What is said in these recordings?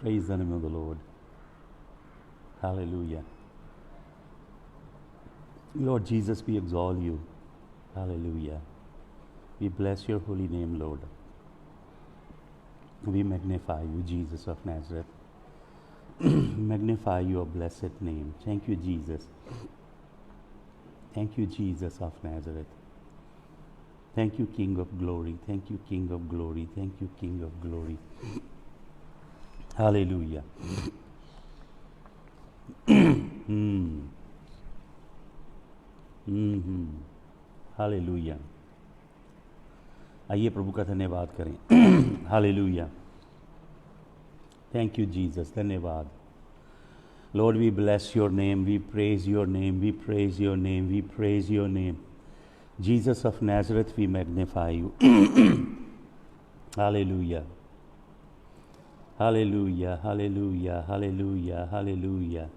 Praise the name of the Lord. Hallelujah. Lord Jesus, we exalt you. Hallelujah. We bless your holy name, Lord. We magnify you, Jesus of Nazareth. Magnify your blessed name. Thank you, Jesus. Thank you, Jesus of Nazareth. Thank you, King of glory. Thank you, King of glory. Thank you, King of glory. Hallelujah. Hallelujah. आइए प्रभु का धन्यवाद करें. Hallelujah. Thank you Jesus. धन्यवाद. Lord, we bless your name, we praise your name, we praise your name, we praise your name. Jesus of Nazareth, we magnify you. Hallelujah. Hallelujah, hallelujah, hallelujah, hallelujah.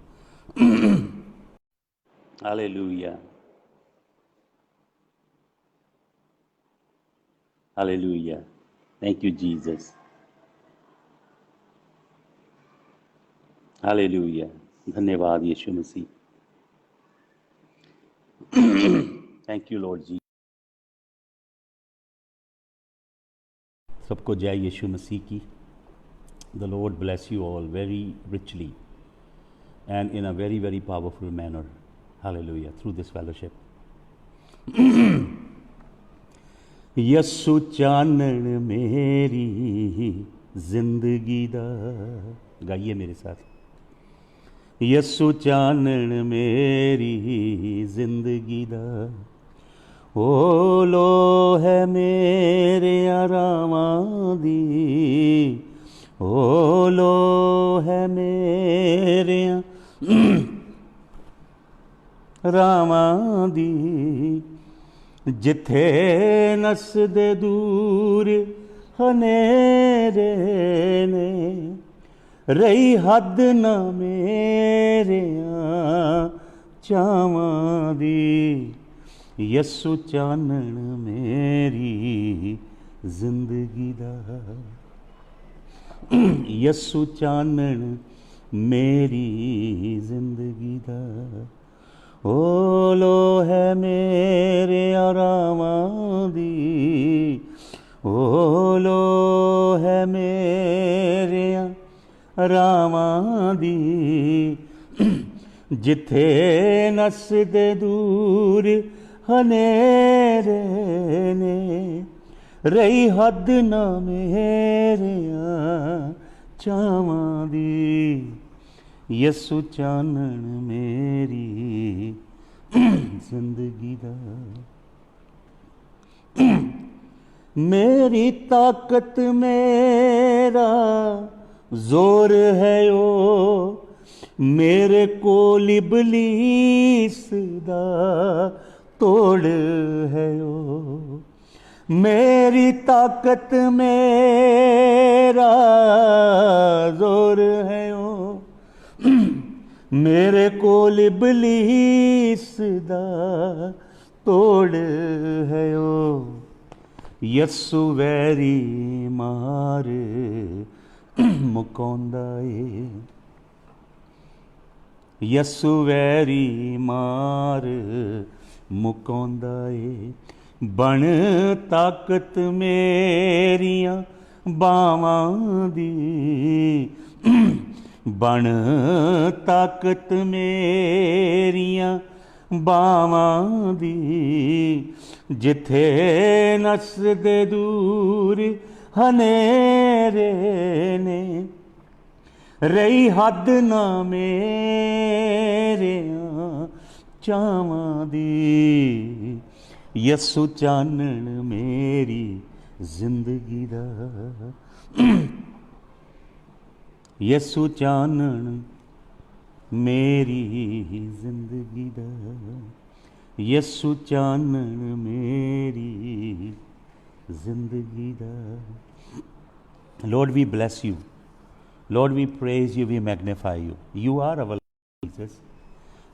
Hallelujah. Hallelujah. Thank you, Jesus. Hallelujah. धन्यवाद यीशु मसीह. Thank you, Lord Jesus. सबको जय यीशु मसीह की. The Lord bless you all very richly and in a very, very powerful manner. Hallelujah. Through this fellowship. Yesu Chanan मेरी जिंदगी दा. गाइए मेरे साथ. यसु चानन मेरी जिंदगी दा. ओ लो है मेरे आरामां दी. ओ लो है मेरे रामां दी. जिथे नसदे दूर हनेरे ने. रही हद ना मेरेयां चावां दी. यसु चानन मेरी जिंदगी दा. यसु चानन मेरी जिंदगी दा. ओ लो है मेरे आरामां दी. ओ लो है मेरे आरामां दी. जिथे नसदे दूर हनेरे ने. रही हद ना मेरेयां चावां दी. यसु चानन मेरी जिंदगी दा. मेरी ताकत मेरा जोर है ओ. मेरे कोल इबलीस दा तोड़ है ओ. मेरी ताकत मेरा जोर है ओ. मेरे कोल इबलीस दा तोड़ है ओ. यसु वैरी मार मुकांदा ए. यसु वैरी मार मुकांदा ए. बन ताकत मेरियां बावां दी. बन ताकत मेरियां बावां दी. जिथे नसदे दूर हनेरे ने. रही हद ना मेरेयां चावां दी. यसु चानन मेरी जिंदगी दा. यसु चानन मेरी जिंदगी दा. यसु चानन मेरी जिंदगी दा. Lord, we bless you. Lord, we praise you, we magnify you. You are our Jesus.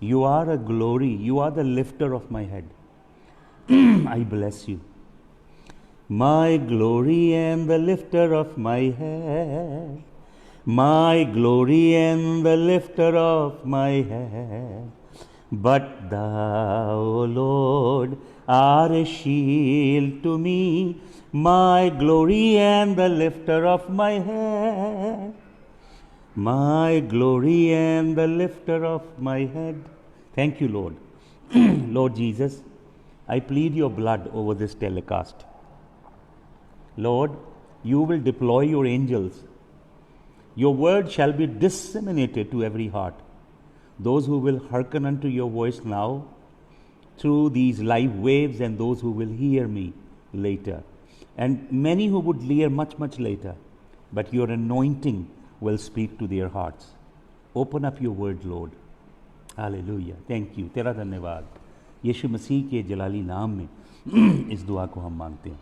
You are a glory. You are the lifter of my head. I bless you. My glory and the lifter of my head. my glory and the lifter of my head. But thou, O Lord, art a shield to me, my glory and the lifter of my head. My glory and the lifter of my head. Thank you, Lord. Lord Jesus, I plead your blood over this telecast. Lord, you will deploy your angels. Your word shall be disseminated to every heart. Those who will hearken unto your voice now through these live waves, and those who will hear me later, and many who would hear much, much later, but your anointing will speak to their hearts. Open up your word, Lord. Hallelujah, thank you, तेरा धन्यवाद। यीशु मसीह के जलाली नाम में इस दुआ को हम मांगते हैं,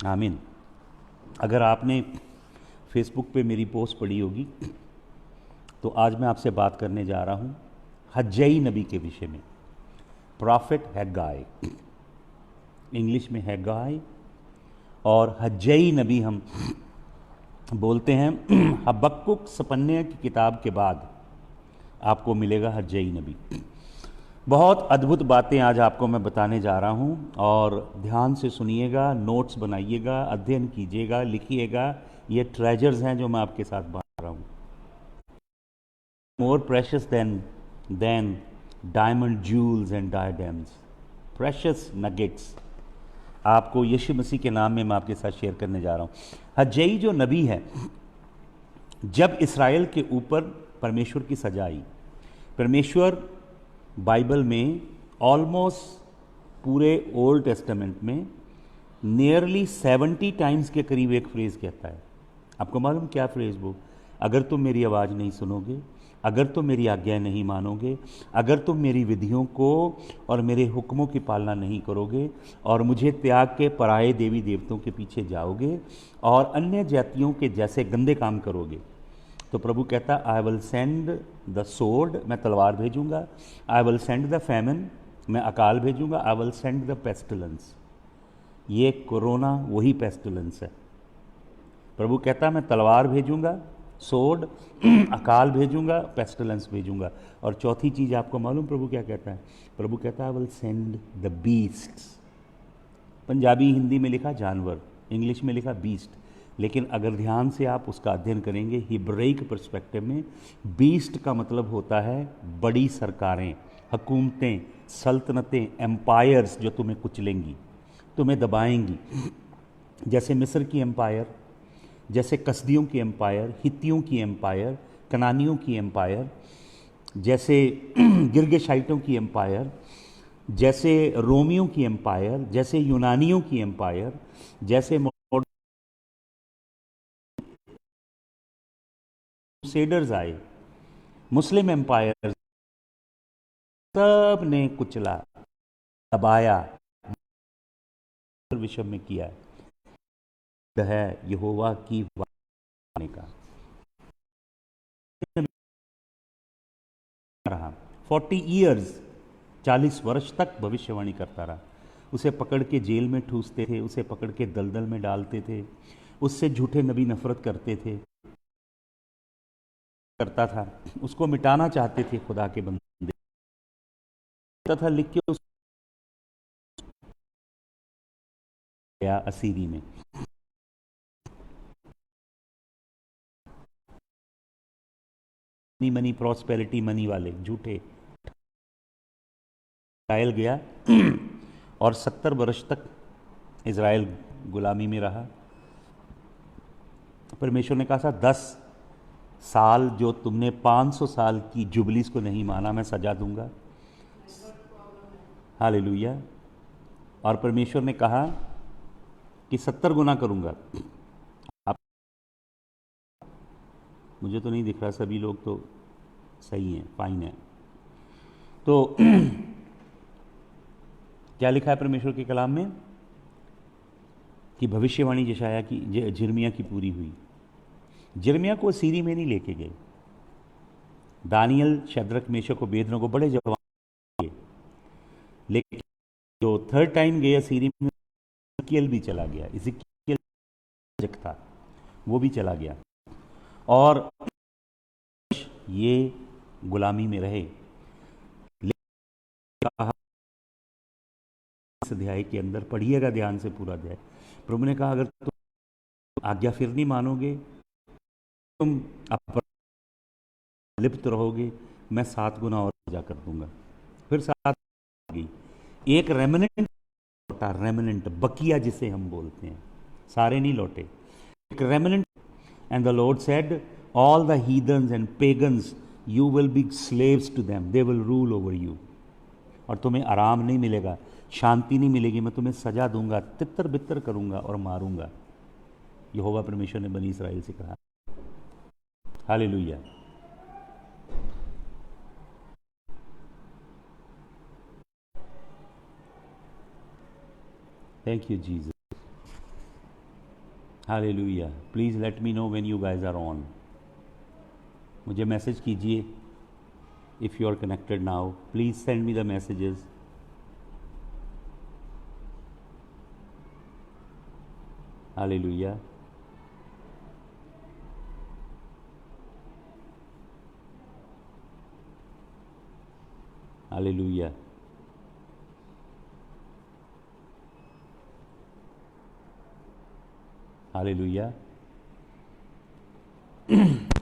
आमीन। अगर आपने फेसबुक पे मेरी पोस्ट पढ़ी होगी तो आज मैं आपसे बात करने जा रहा हूँ हज्जई नबी के विषय में। प्रॉफिट हैगाई, इंग्लिश में हैगाई, और हज्जई नबी हम बोलते हैं। हबक्कुक सपन्य की किताब के बाद आपको मिलेगा हज्जई नबी। बहुत अद्भुत बातें आज आपको मैं बताने जा रहा हूँ, और ध्यान से सुनिएगा, नोट्स बनाइएगा, अध्ययन कीजिएगा, लिखिएगा। ये ट्रेजर्स हैं जो मैं आपके साथ बांट रहा हूँ। More precious than diamond, jewels and diadems, precious nuggets आपको यीशु मसीह के नाम में मैं आपके साथ शेयर करने जा रहा हूँ। हज्जई जो नबी है, जब इसराइल के ऊपर परमेश्वर की सजा आई, परमेश्वर बाइबल में ऑलमोस्ट पूरे ओल्ड टेस्टामेंट में नियरली 70 टाइम्स के करीब एक फ्रेज कहता है। आपको मालूम क्या फ्रेज वो? अगर तुम मेरी आवाज़ नहीं सुनोगे, अगर तुम मेरी आज्ञा नहीं मानोगे, अगर तुम मेरी विधियों को और मेरे हुक्मों की पालना नहीं करोगे, और मुझे त्याग के पराये देवी देवताओं के पीछे जाओगे और अन्य जातियों के जैसे गंदे काम करोगे, तो प्रभु कहता, I will send the sword, मैं तलवार भेजूंगा। I will send the famine, मैं अकाल भेजूंगा। I will send the pestilence. ये कोरोना वही पेस्टिलेंस है। प्रभु कहता, मैं तलवार भेजूंगा, सोर्ड, अकाल भेजूंगा, पेस्टिलेंस भेजूंगा। और चौथी चीज़ आपको मालूम प्रभु क्या कहता है? प्रभु कहता है, I will send the beasts. Punjabi Hindi में लिखा जानवर, इंग्लिश में लिखा बीस्ट, लेकिन अगर ध्यान से आप उसका अध्ययन करेंगे हिब्राइक पर्सपेक्टिव में, बीस्ट का मतलब होता है बड़ी सरकारें, हुकूमतें, सल्तनतें, एम्पायर्स जो तुम्हें कुचलेंगी, तुम्हें दबाएंगी। जैसे मिस्र की एम्पायर, जैसे कसदियों की एम्पायर, हित्तियों की एम्पायर, कनानियों की एम्पायर, जैसे गिरगेशाइटों की एम्पायर, जैसे रोमियों की एम्पायर, जैसे यूनानियों की एम्पायर, जैसे क्रूसेडर्स आए, मुस्लिम एम्पायर, सब ने कुचला, दबाया, विषय में किया है यहोवा की वाणी का रहा। 40 ईयर्स, 40 वर्ष तक भविष्यवाणी करता रहा। उसे पकड़ के जेल में ठूसते थे, उसे पकड़ के दलदल में डालते थे, उससे झूठे नबी नफरत करते थे, करता था, उसको मिटाना चाहते थे खुदा के बंदे, था लिख के उस गया असीरी में। मनी प्रॉस्पेरिटी मनी वाले झूठे इजराइल गया और 70 वर्ष तक इजराइल गुलामी में रहा। परमेश्वर ने कहा था 10 साल जो तुमने 500 साल की जुबलीस को नहीं माना, मैं सजा दूंगा। हालेलुया। और परमेश्वर ने कहा कि 70 गुना करूंगा। आप, मुझे तो नहीं दिख रहा, सभी लोग तो सही हैं, फाइन है। तो क्या लिखा है परमेश्वर के कलाम में कि भविष्यवाणी यशायाह की, जिर्मिया की पूरी हुई। जिर्मिया को सीरी में नहीं लेके गए, दानियल, शद्रक, मेशक और बेदनों को बड़े जवान किए, लेकिन जो थर्ड टाइम गए सीरी में, इज़ेकियल भी चला गया, इज़ेकियल था वो भी चला गया। और ये गुलामी में रहे। कहा इस अध्याय के अंदर, पढ़िएगा ध्यान से पूरा अध्याय, प्रभु ने कहा अगर तुम आज्ञा फिर नहीं मानोगे, तुम लिप्त रहोगे, मैं 7 गुना और सजा कर दूंगा। फिर 7 गई। एक रेमिनेंट लौटा, रेमिनेंट बकिया जिसे हम बोलते हैं, सारे नहीं लौटे, एक remnant. And the Lord said all the heathens and pagans you will be slaves to them, they will rule over you. और तुम्हें आराम नहीं मिलेगा, शांति नहीं मिलेगी, मैं तुम्हें सजा दूंगा, तितर बितर करूंगा और मारूंगा। यहोवा परमेश्वर ने बनी इस्राएल से कहा। Hallelujah. Thank you Jesus. Hallelujah. Please let me know when you guys are on. मुझे मैसेज कीजिए if you are connected now, please send me the messages. Hallelujah. Hallelujah. Hallelujah.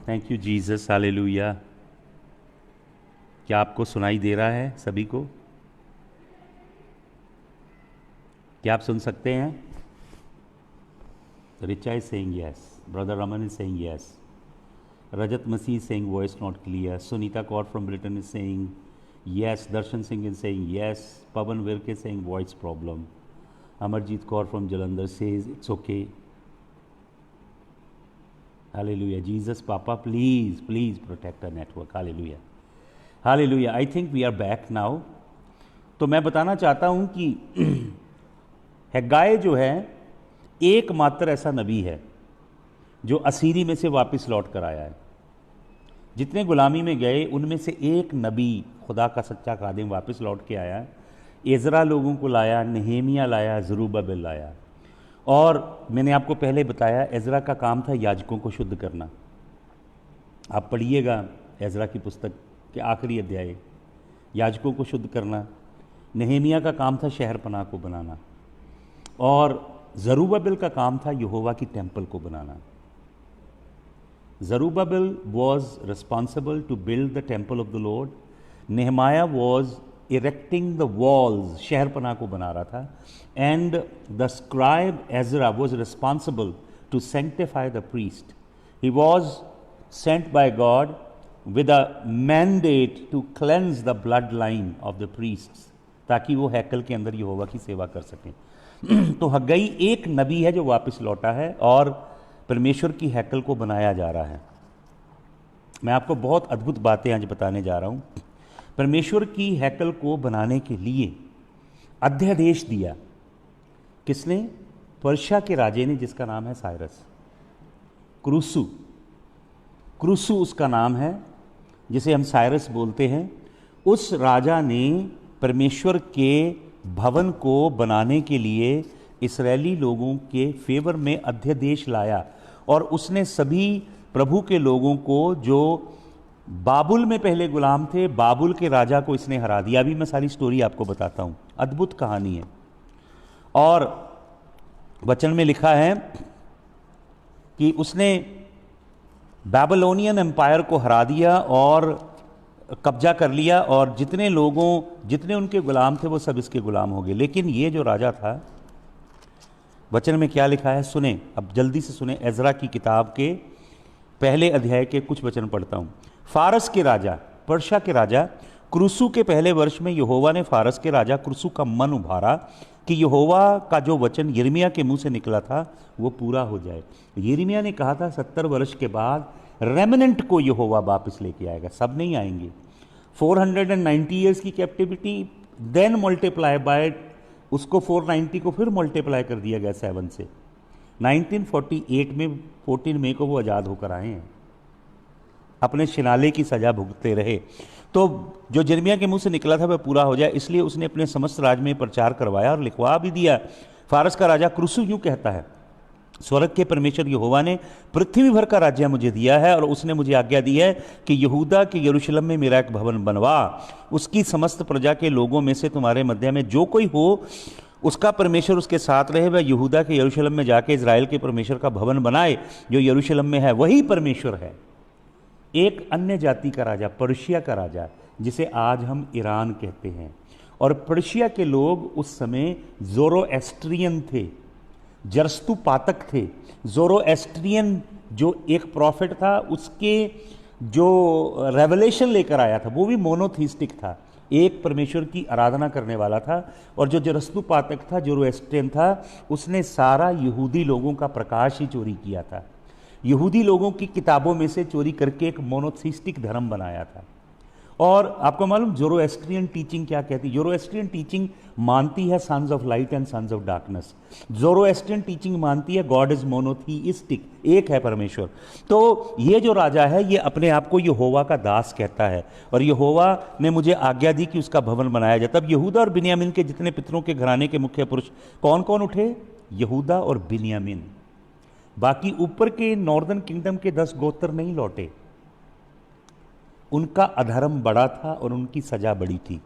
Thank you Jesus. Hallelujah. क्या आपको सुनाई दे रहा है सभी को? क्या आप सुन सकते हैं? Richa is saying yes, brother Raman is saying yes, Rajat Masih saying voice not clear, Sunita Kaur from Britain is saying yes, Darshan Singh is saying yes, Pawan Virk saying voice problem, Amarjeet Kaur from Jalandhar says it's okay. Hallelujah. Jesus, Papa, please protect our network. Hallelujah. Hallelujah. I think we are back now. तो मैं बताना चाहता हूं कि हग्गाई जो है एकमात्र ऐसा नबी है जो असीरी में से वापस लौट कर आया है। जितने गुलामी में गए उनमें से एक नबी, खुदा का सच्चा खादिम, वापस लौट के आया। एजरा लोगों को लाया, नहेमिया लाया, ज़रूब्बाबिल लाया। और मैंने आपको पहले बताया एजरा का काम था याजकों को शुद्ध करना। आप पढ़िएगा एजरा की पुस्तक के आखिरी अध्याय, याजकों को शुद्ध करना। नहेमिया का काम था शहर पनाह को बनाना, और ज़रूब्बाबिल का काम था यहोवा की टेम्पल को बनाना। Zerubbabel was responsible to build the temple of the Lord, Nehemiah was erecting the walls, शहर पनाह को बना रहा था, and the scribe Ezra was responsible to sanctify the priest. He was sent by God with a mandate to cleanse the blood line of the priests, ताकि वो हैकल के अंदर यहोवा की सेवा कर सकें। तो हग्गाई एक नबी है जो वापस लौटा है और परमेश्वर की हैकल को बनाया जा रहा है। मैं आपको बहुत अद्भुत बातें आज बताने जा रहा हूँ। परमेश्वर की हैकल को बनाने के लिए अध्यादेश दिया किसने? पर्शिया के राजे ने, जिसका नाम है साइरस। क्रूसू, क्रूसू उसका नाम है, जिसे हम साइरस बोलते हैं। उस राजा ने परमेश्वर के भवन को बनाने के लिए इस्राएली लोगों के फेवर में अध्यादेश लाया, और उसने सभी प्रभु के लोगों को जो बाबुल में पहले गुलाम थे, बाबुल के राजा को इसने हरा दिया। अभी मैं सारी स्टोरी आपको बताता हूं, अद्भुत कहानी है। और वचन में लिखा है कि उसने बैबिलोनियन एम्पायर को हरा दिया और कब्जा कर लिया, और जितने उनके गुलाम थे वो सब इसके गुलाम हो गए। लेकिन ये जो राजा था, वचन में क्या लिखा है सुने, अब जल्दी से सुने। एजरा की किताब के पहले अध्याय के कुछ वचन पढ़ता हूं। फारस के राजा, पर्शिया के राजा क्रूसू के पहले वर्ष में यहोवा ने फारस के राजा क्रूसू का मन उभारा कि यहोवा का जो वचन यिर्मयाह के मुंह से निकला था वो पूरा हो जाए। यिर्मयाह ने कहा था 70 वर्ष के बाद रेमिनेंट को यहोवा वापस लेके आएगा, सब नहीं आएंगे। 490 ईयर्स की कैप्टिविटी, देन मल्टीप्लाई बाय, उसको 490 को फिर मल्टीप्लाई कर दिया गया 7 से। 1948 में 14 मई को वो आज़ाद होकर आए हैं, अपने शिनाले की सजा भुगतते रहे। तो जो यिर्मयाह के मुंह से निकला था वह पूरा हो जाए, इसलिए उसने अपने समस्त राज्य में प्रचार करवाया और लिखवा भी दिया। फारस का राजा क्रूसू यूं कहता है, स्वर्ग के परमेश्वर यहोवा ने पृथ्वी भर का राज्य मुझे दिया है और उसने मुझे आज्ञा दी है कि यहूदा के यरूशलेम में मेरा एक भवन बनवा, उसकी समस्त प्रजा के लोगों में से तुम्हारे मध्य में जो कोई हो उसका परमेश्वर उसके साथ रहे, वह यहूदा के यरूशलेम में जाके इजराइल के परमेश्वर का भवन बनाए जो यरूशलेम में है, वही परमेश्वर है। एक अन्य जाति का राजा, पर्शिया का राजा, जिसे आज हम ईरान कहते हैं, और पर्शिया के लोग उस समय ज़ोरोएस्ट्रियन थे, जरस्तु पातक थे। ज़ोरोएस्ट्रियन जो एक प्रॉफिट था, उसके जो रेवलेशन लेकर आया था वो भी मोनोथीस्टिक था, एक परमेश्वर की आराधना करने वाला था। और जो जरस्तु पातक था, ज़ोरोएस्ट्रियन था, उसने सारा यहूदी लोगों का प्रकाश ही चोरी किया था, यहूदी लोगों की किताबों में से चोरी करके एक मोनोथीस्टिक धर्म बनाया था। और आपको मालूम ज़ोरोएस्ट्रियन टीचिंग क्या कहती है? ज़ोरोएस्ट्रियन टीचिंग मानती है sons of light and sons of darkness. Zoroastrian teaching मानती है गॉड इज मोनोथीइस्टिक, एक है परमेश्वर। तो ये जो राजा है ये अपने आप को यहोवा का दास कहता है, और यहोवा ने मुझे आज्ञा दी कि उसका भवन बनाया जाए। तब यहूदा और बिन्यामीन के जितने पितरों के घराने के मुख्य पुरुष कौन कौन उठे? यहूदा और बिन्यामीन। बाकी ऊपर के नॉर्दर्न किंगडम के 10 गोत्र नहीं लौटे। उनका अधर्म बड़ा था और उनकी सजा बड़ी थी।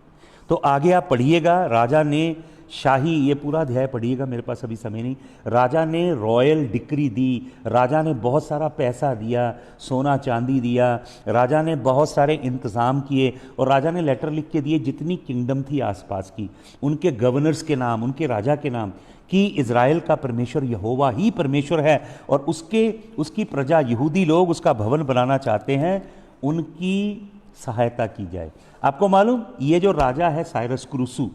तो आगे आप पढ़िएगा, राजा ने शाही, ये पूरा अध्याय पढ़िएगा, मेरे पास अभी समय नहीं। राजा ने रॉयल डिक्री दी, राजा ने बहुत सारा पैसा दिया, सोना चांदी दिया, राजा ने बहुत सारे इंतज़ाम किए, और राजा ने लेटर लिख के दिए जितनी किंगडम थी आसपास की, उनके गवर्नर्स के नाम, उनके राजा के नाम, कि इज़राइल का परमेश्वर यहोवा ही परमेश्वर है, और उसकी प्रजा यहूदी लोग उसका भवन बनाना चाहते हैं, उनकी सहायता की जाए। आपको मालूम, ये जो राजा है साइरस क्रूसू,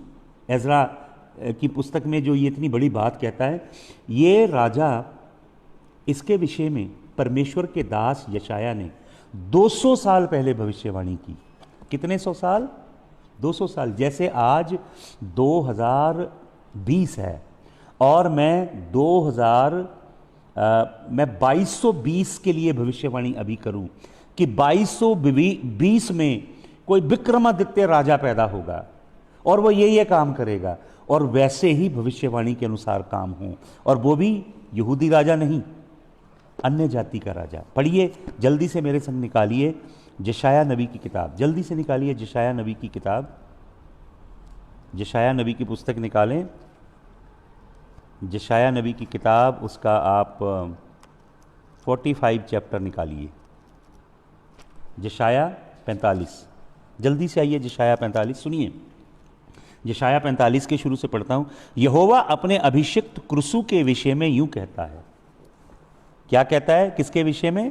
एजरा की पुस्तक में जो ये इतनी बड़ी बात कहता है, ये राजा, इसके विषय में परमेश्वर के दास यशाया ने 200 साल पहले भविष्यवाणी की। कितने 100 साल? 200 साल। जैसे आज 2020 है और मैं 2220 के लिए भविष्यवाणी अभी करूं कि 2220 में कोई विक्रमादित्य राजा पैदा होगा और वो ये काम करेगा, और वैसे ही भविष्यवाणी के अनुसार काम हो, और वो भी यहूदी राजा नहीं, अन्य जाति का राजा। पढ़िए जल्दी से, मेरे संग निकालिए यशाया नबी की किताब, जल्दी से निकालिए यशाया नबी की किताब, यशाया नबी की पुस्तक निकालें, यशाया नबी की किताब, उसका आप 45 चैप्टर निकालिए, यशाया 45। जल्दी से आइए यशाया 45, सुनिए। यशाया 45 के शुरू से पढ़ता हूं। यहोवा अपने अभिषिक्त क्रूसू के विषय में यूं कहता है। क्या कहता है? किसके विषय में?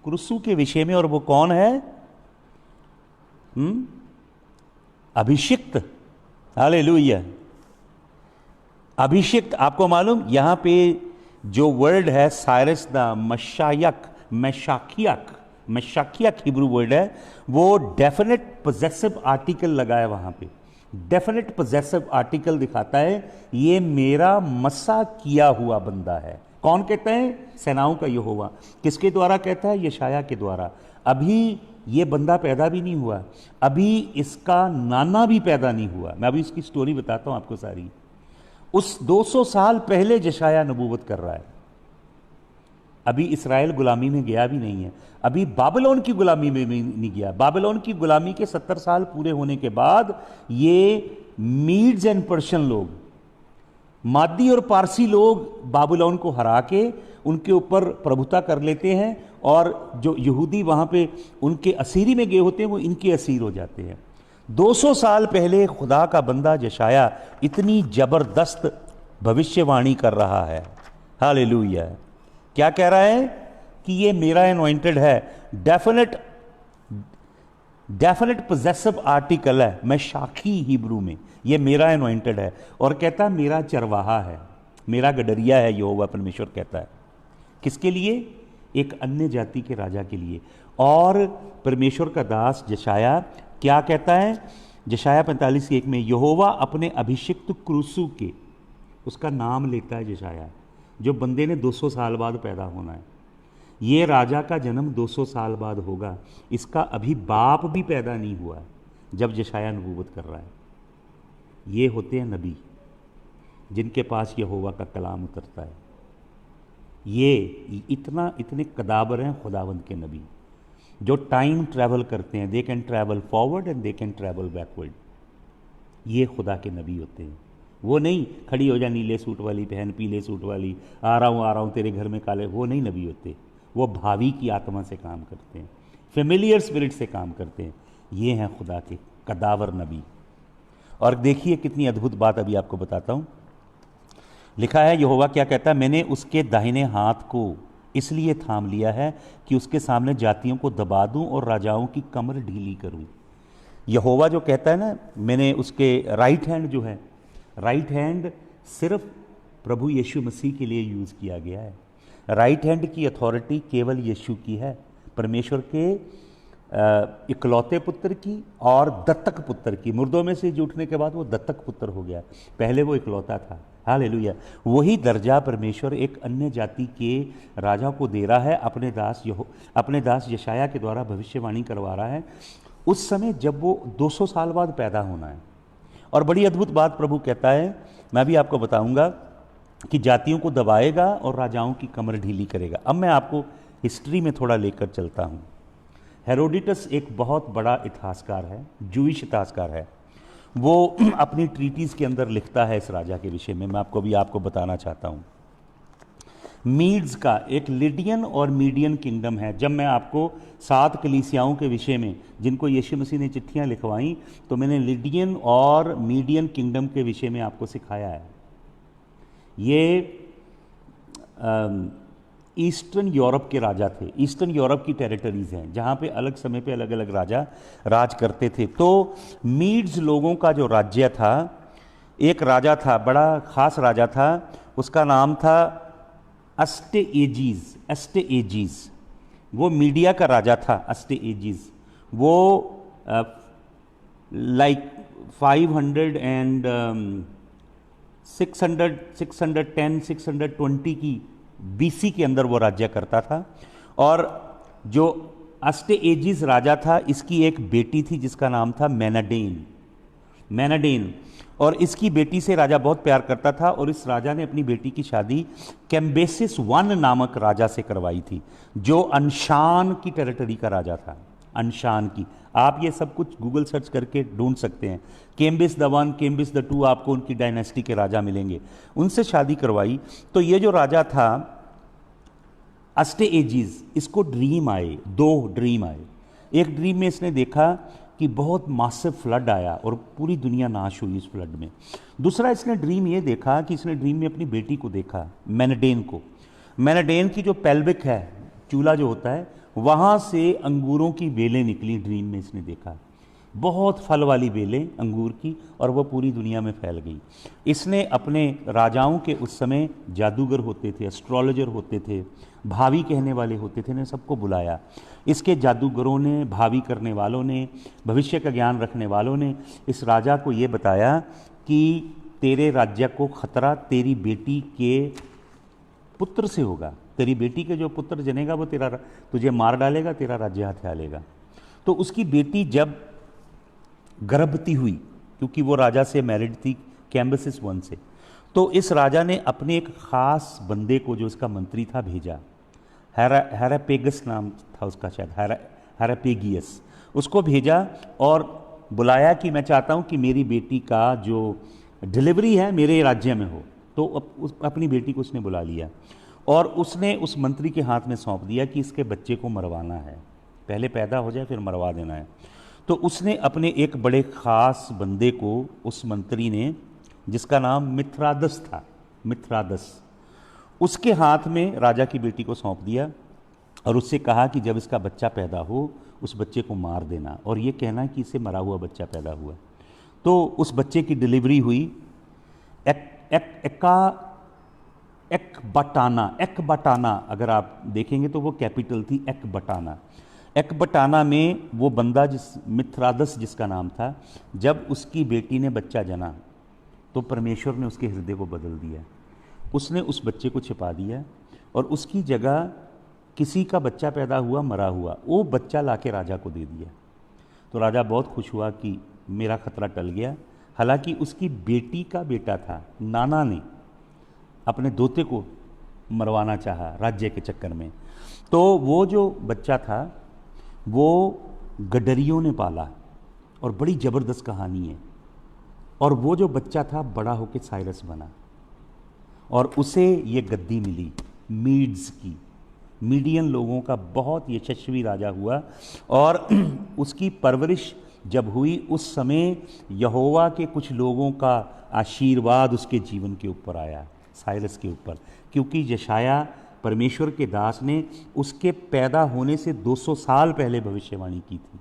क्रूसू के विषय में। और वो कौन है? अभिषिक्त। हालेलुया। अभिषिक्त। आपको मालूम, यहां पे जो वर्ड है Cyrus the Mashayak, मैशाकियक Hebrew word है, वो डेफिनेट पोजेसिव आर्टिकल लगा है वहां पे। डेफिनेट पोजेसिव आर्टिकल दिखाता है ये मेरा मसा किया हुआ बंदा है। कौन कहता है? सेनाओं का यहोवा। किसके द्वारा कहता है? यशाया के द्वारा। अभी ये बंदा पैदा भी नहीं हुआ, अभी इसका नाना भी पैदा नहीं हुआ। मैं अभी इसकी स्टोरी बताता हूं आपको सारी। उस 200 साल पहले यशाया नबूवत कर रहा है। अभी इस्राएल गुलामी में गया भी नहीं है, अभी बाबिलोन की गुलामी में भी नहीं गया। बाबिलोन की गुलामी के 70 साल पूरे होने के बाद ये मीड्स एंड पर्शियन लोग, मादी और पारसी लोग बाबिलोन को हरा के उनके ऊपर प्रभुता कर लेते हैं, और जो यहूदी वहां पे उनके असीरी में गए होते हैं वो इनके असीर हो जाते हैं। 200 साल पहले खुदा का बंदा यशाया इतनी जबरदस्त भविष्यवाणी कर रहा है। हालेलुया। क्या कह रहा है? कि ये मेरा एनॉइंटेड है। डेफिनेट पोजेसिव आर्टिकल है, मैं शाखी हिब्रू में, ये मेरा एनॉइंटेड है। और कहता है मेरा चरवाहा है, मेरा गडरिया है, यहोवा परमेश्वर कहता है। किसके लिए? एक अन्य जाति के राजा के लिए। और परमेश्वर का दास यशाया क्या कहता है? यशाया 45:1 में यहोवा अपने अभिषिक्त क्रूसू के, उसका नाम लेता है यशाया, जो बंदे ने 200 साल बाद पैदा होना है। ये राजा का जन्म 200 साल बाद होगा, इसका अभी बाप भी पैदा नहीं हुआ जब यशाया नबूवत कर रहा है। ये होते हैं नबी, जिनके पास यहोवा का कलाम उतरता है। ये इतने कदावर हैं खुदावंद के नबी, जो टाइम ट्रैवल करते हैं। They can travel forward and they can travel backward. ये खुदा के नबी होते हैं। वो नहीं खड़ी हो जा नीले सूट वाली पहन पीले सूट वाली, आ रहा हूँ तेरे घर में काले, वो नहीं नबी होते। वो भावी की आत्मा से काम करते हैं, फेमिलियर स्पिरिट से काम करते हैं। ये हैं खुदा के कदावर नबी। और देखिए कितनी अद्भुत बात अभी आपको बताता हूँ। लिखा है यहोवा क्या कहता है, मैंने उसके दाहिने हाथ को इसलिए थाम लिया है कि उसके सामने जातियों को दबा दूं और राजाओं की कमर ढीली करूं। यहोवा जो कहता है ना, मैंने उसके राइट हैंड जो है, राइट हैंड सिर्फ प्रभु यीशु मसीह के लिए यूज़ किया गया है। राइट हैंड की अथॉरिटी केवल यीशु की है, परमेश्वर के इकलौते पुत्र की और दत्तक पुत्र की। मुर्दों में से उठने के बाद वो दत्तक पुत्र हो गया, पहले वो इकलौता था। हालेलुया। वही दर्जा परमेश्वर एक अन्य जाति के राजा को दे रहा है, अपने दास यशाया के द्वारा भविष्यवाणी करवा रहा है उस समय जब वो 200 साल बाद पैदा होना है। और बड़ी अद्भुत बात प्रभु कहता है, मैं भी आपको बताऊंगा कि जातियों को दबाएगा और राजाओं की कमर ढीली करेगा। अब मैं आपको हिस्ट्री में थोड़ा लेकर चलता हूँ। हेरोडिटस एक बहुत बड़ा इतिहासकार है, जूइश इतिहासकार है। वो अपनी ट्रीटीज़ के अंदर लिखता है इस राजा के विषय में। मैं आपको बताना चाहता हूँ। मीड्स का एक लिडियन और मीडियन किंगडम है। जब मैं आपको 7 कलीसियाओं के विषय में, जिनको यीशु मसीह ने चिट्ठियाँ लिखवाई, तो मैंने लिडियन और मीडियन किंगडम के विषय में आपको सिखाया है। ये ईस्टर्न यूरोप के राजा थे। ईस्टर्न यूरोप की टेरिटरीज हैं जहाँ पे अलग समय पे अलग अलग राजा राज करते थे। तो मीड्स लोगों का जो राज्य था, एक राजा था, बड़ा खास राजा था, उसका नाम था अस्टेएजीज। वो मीडिया का राजा था अस्टेएजीज। वो लाइक 500 एंड 610 620 की बीसी के अंदर वो राज्य करता था। और जो अस्टेएजीज राजा था, इसकी एक बेटी थी जिसका नाम था मैनाडेन। और इसकी बेटी से राजा बहुत प्यार करता था और इस राजा ने अपनी बेटी की शादी कैम्बेसिस I नामक राजा से करवाई थी, जो अनशान की टेरिटरी का राजा था। अनशान की, आप ये सब कुछ गूगल सर्च करके ढूंढ सकते हैं। केम्बिस द 1, केम्बिस द 2, आपको उनकी डायनेस्टी के राजा मिलेंगे। उनसे शादी करवाई। तो ये जो राजा था अस्टेएजीज, इसको ड्रीम आए, 2 ड्रीम आए। एक ड्रीम में इसने देखा कि बहुत मासिव फ्लड आया और पूरी दुनिया नाश हुई इस फ्लड में। दूसरा इसने ड्रीम ये देखा कि इसने ड्रीम में अपनी बेटी को देखा, मैनाडेन को। मैनाडेन की जो पेल्विक है, चूल्हा जो होता है, वहाँ से अंगूरों की बेलें निकली। ड्रीम में इसने देखा बहुत फल वाली बेलें अंगूर की, और वह पूरी दुनिया में फैल गई। इसने अपने राजाओं के उस समय जादूगर होते थे, एस्ट्रोलॉजर होते थे, भावी कहने वाले होते थे, ने सबको बुलाया। इसके जादूगरों ने, भावी करने वालों ने, भविष्य का ज्ञान रखने वालों ने इस राजा को ये बताया कि तेरे राज्य को खतरा तेरी बेटी के पुत्र से होगा। तेरी बेटी के जो पुत्र जनेगा वो तुझे मार डालेगा, तेरा राज्य हथिया लेगा। तो उसकी बेटी जब गर्भवती हुई, क्योंकि वो राजा से मैरिड थी कैम्बेसिस I से, तो इस राजा ने अपने एक खास बंदे को, जो इसका मंत्री था, भेजा। हेरापेगस नाम था उसका, शायद हेरापेगियस। उसको भेजा और बुलाया कि मैं चाहता हूँ कि मेरी बेटी का जो डिलीवरी है मेरे राज्य में हो। तो अपनी बेटी को उसने बुला लिया और उसने उस मंत्री के हाथ में सौंप दिया कि इसके बच्चे को मरवाना है, पहले पैदा हो जाए फिर मरवा देना है। तो उसने अपने एक बड़े ख़ास बंदे को, उस मंत्री ने, जिसका नाम मिथ्रादस था, मिथ्रादस, उसके हाथ में राजा की बेटी को सौंप दिया और उससे कहा कि जब इसका बच्चा पैदा हो उस बच्चे को मार देना और ये कहना कि इससे मरा हुआ बच्चा पैदा हुआ। तो उस बच्चे की डिलीवरी हुई। एकबटाना, अगर आप देखेंगे तो वो कैपिटल थी एकबटाना। एकबटाना में वो बंदा, मिथ्रादस जिसका नाम था, जब उसकी बेटी ने बच्चा जना तो परमेश्वर ने उसके हृदय को बदल दिया। उसने उस बच्चे को छिपा दिया और उसकी जगह किसी का बच्चा पैदा हुआ, मरा हुआ, वो बच्चा लाके राजा को दे दिया। तो राजा बहुत खुश हुआ कि मेरा खतरा टल गया। हालांकि उसकी बेटी का बेटा था, नाना ने अपने दोते को मरवाना चाहा राज्य के चक्कर में। तो वो जो बच्चा था वो गडरियों ने पाला, और बड़ी ज़बरदस्त कहानी है। और वो जो बच्चा था बड़ा होकर साइरस बना, और उसे ये गद्दी मिली मीड्स की। मीडियन लोगों का बहुत यशस्वी राजा हुआ, और उसकी परवरिश जब हुई उस समय यहोवा के कुछ लोगों का आशीर्वाद उसके जीवन के ऊपर आया, साइरस के ऊपर, क्योंकि यशाया परमेश्वर के दास ने उसके पैदा होने से 200 साल पहले भविष्यवाणी की थी।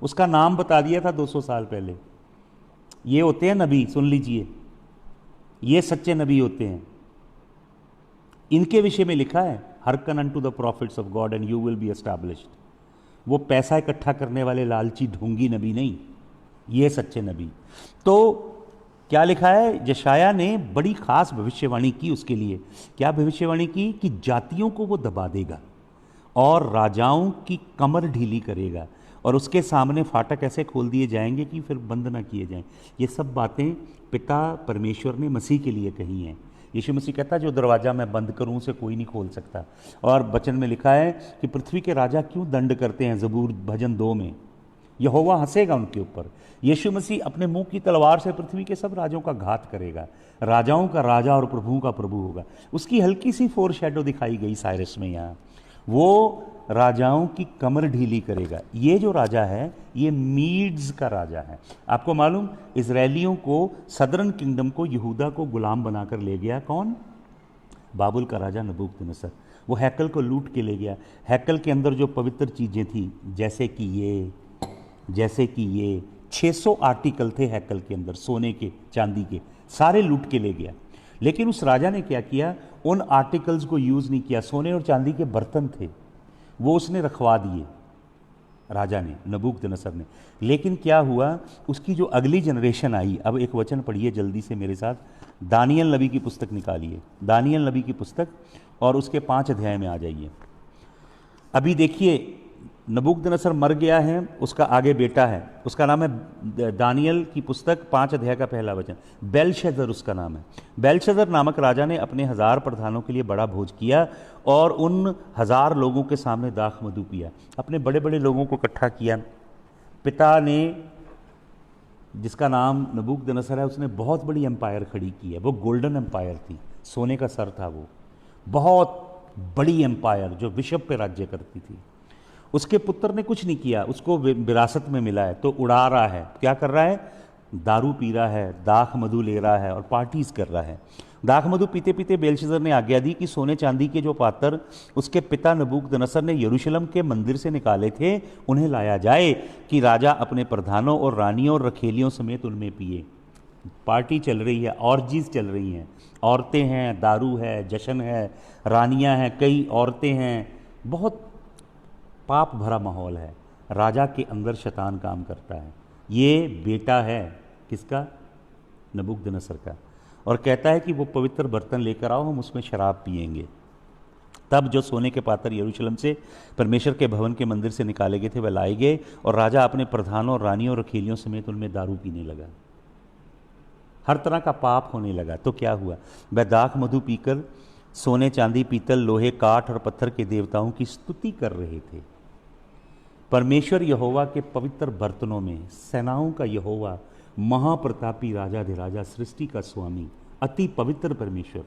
उसका नाम बता दिया था 200 साल पहले। ये होते हैं नबी, सुन लीजिए, ये सच्चे नबी होते हैं। इनके विषय में लिखा है, hearken unto the prophets of God and you will be established. वो पैसा इकट्ठा करने वाले लालची ढोंगी नबी नहीं, ये सच्चे नबी। तो क्या लिखा है, यशाया ने बड़ी खास भविष्यवाणी की उसके लिए। क्या भविष्यवाणी की कि जातियों को वो दबा देगा और राजाओं की कमर ढीली करेगा, और उसके सामने फाटक ऐसे खोल दिए जाएंगे कि फिर बंद ना किए जाएं। ये सब बातें पिता परमेश्वर ने मसीह के लिए कही हैं। यीशु मसीह कहता है जो दरवाज़ा मैं बंद करूं उसे कोई नहीं खोल सकता। और वचन में लिखा है कि पृथ्वी के राजा क्यों दंड करते हैं, ज़बूर भजन 2 में, यहोवा हंसेगा उनके ऊपर। यीशु मसीह अपने मुंह की तलवार से पृथ्वी के सब राजों का घात करेगा, राजाओं का राजा और प्रभुओं का प्रभु होगा। उसकी हल्की सी फोर शैडो दिखाई गई साइरस में यहाँ। वो राजाओं की कमर ढीली करेगा। ये जो राजा है ये मीड्स का राजा है। आपको मालूम, इजरायलियों को, सदर्न किंगडम को, यहूदा को गुलाम बनाकर ले गया कौन? बाबुल का राजा नबूकदनेस्सर। वो हैकल को लूट के ले गया। हैकल के अंदर जो पवित्र चीज़ें थी, जैसे कि ये 600 आर्टिकल थे हैकल के अंदर, सोने के, चांदी के, सारे लूट के ले गया। लेकिन उस राजा ने क्या किया, उन आर्टिकल्स को यूज़ नहीं किया। सोने और चांदी के बर्तन थे, वो उसने रखवा दिए राजा ने, नबूकदनेस्सर ने। लेकिन क्या हुआ, उसकी जो अगली जनरेशन आई, अब एक वचन पढ़िए जल्दी से मेरे साथ, दानियल नबी की पुस्तक निकालिए, दानियल नबी की पुस्तक, और उसके 5 अध्याय में आ जाइए। अभी देखिए, नबूकदनेस्सर मर गया है, उसका आगे बेटा है, उसका नाम है दानियल की पुस्तक 5 अध्याय का पहला वचन, बेलशस्सर उसका नाम है। बेलशस्सर नामक राजा ने अपने 1000 प्रधानों के लिए बड़ा भोज किया और उन 1000 लोगों के सामने दाख मधु पिया। अपने बड़े बड़े लोगों को इकट्ठा किया। पिता ने, जिसका नाम नबूकदनेस्सर है, उसने बहुत बड़ी एम्पायर खड़ी की है। वो गोल्डन एम्पायर थी, सोने का सर था, वो बहुत बड़ी एम्पायर जो विश्व पे राज्य करती थी। उसके पुत्र ने कुछ नहीं किया, उसको विरासत में मिला है तो उड़ा रहा है। क्या कर रहा है? दारू पी रहा है, दाख मधु ले रहा है और पार्टीज कर रहा है। दाख मधु पीते पीते बेलशस्सर ने आज्ञा दी कि सोने चांदी के जो पात्र उसके पिता नबूकदनेस्सर ने यरूशलेम के मंदिर से निकाले थे उन्हें लाया जाए, कि राजा अपने प्रधानों और रानियों और रखेलियों समेत उनमें पिए। पार्टी चल रही है, ऑर्जीज चल रही हैं, औरतें हैं, दारू है, जश्न है, रानियां हैं, कई औरतें हैं, बहुत पाप भरा माहौल है। राजा के अंदर शैतान काम करता है। ये बेटा है किसका? नबूकदनेस्सर का। और कहता है कि वो पवित्र बर्तन लेकर आओ, हम उसमें शराब पिएंगे। तब जो सोने के पात्र यरूशलेम से परमेश्वर के भवन के मंदिर से निकाले गए थे वह लाए गए, और राजा अपने प्रधानों, रानियों और रखेलियों समेत उनमें दारू पीने लगा। हर तरह का पाप होने लगा। तो क्या हुआ? वह दाख मधु पीकर सोने, चांदी, पीतल, लोहे, काठ और पत्थर के देवताओं की स्तुति कर रहे थे। परमेश्वर यहोवा के पवित्र बर्तनों में, सेनाओं का यहोवा, महाप्रतापी राजाधिराजा, सृष्टि का स्वामी, अति पवित्र परमेश्वर,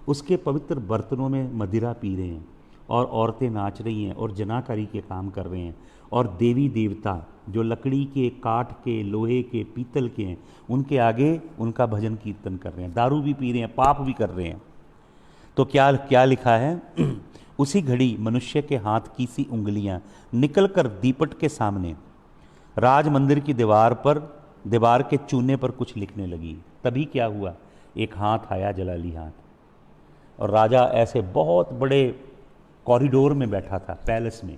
उसके पवित्र बर्तनों में मदिरा पी रहे हैं, और औरतें नाच रही हैं और जनाकारी के काम कर रहे हैं, और देवी देवता जो लकड़ी के, काठ के, लोहे के, पीतल के हैं, उनके आगे उनका भजन कीर्तन कर रहे हैं, दारू भी पी रहे हैं, पाप भी कर रहे हैं। तो क्या क्या लिखा है? उसी घड़ी मनुष्य के हाथ की सी उंगलियां निकलकर दीपट के सामने राज मंदिर की दीवार के चूने पर कुछ लिखने लगी। तभी क्या हुआ? एक हाथ आया, जलाली हाथ, और राजा ऐसे बहुत बड़े कॉरिडोर में बैठा था, पैलेस में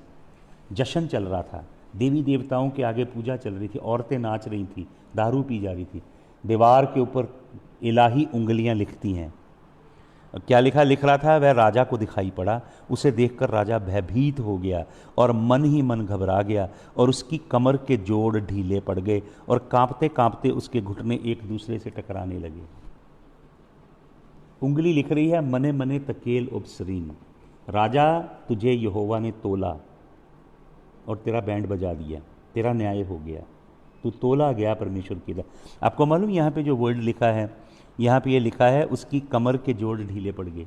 जश्न चल रहा था, देवी देवताओं के आगे पूजा चल रही थी, औरतें नाच रही थी, दारू पी जा रही थी। दीवार के ऊपर इलाही उंगलियां लिखती हैं। क्या लिख रहा था? वह राजा को दिखाई पड़ा। उसे देखकर राजा भयभीत हो गया और मन ही मन घबरा गया, और उसकी कमर के जोड़ ढीले पड़ गए, और कांपते कांपते उसके घुटने एक दूसरे से टकराने लगे। उंगली लिख रही है मने मने तकेल उपसरीन। राजा तुझे यहोवा ने तोला और तेरा बैंड बजा दिया, तेरा न्याय हो गया, तू तोला गया परमेश्वर की तरफ। आपको मालूम यहाँ पे जो वर्ड लिखा है, यहाँ पे ये लिखा है उसकी कमर के जोड़ ढीले पड़ गए।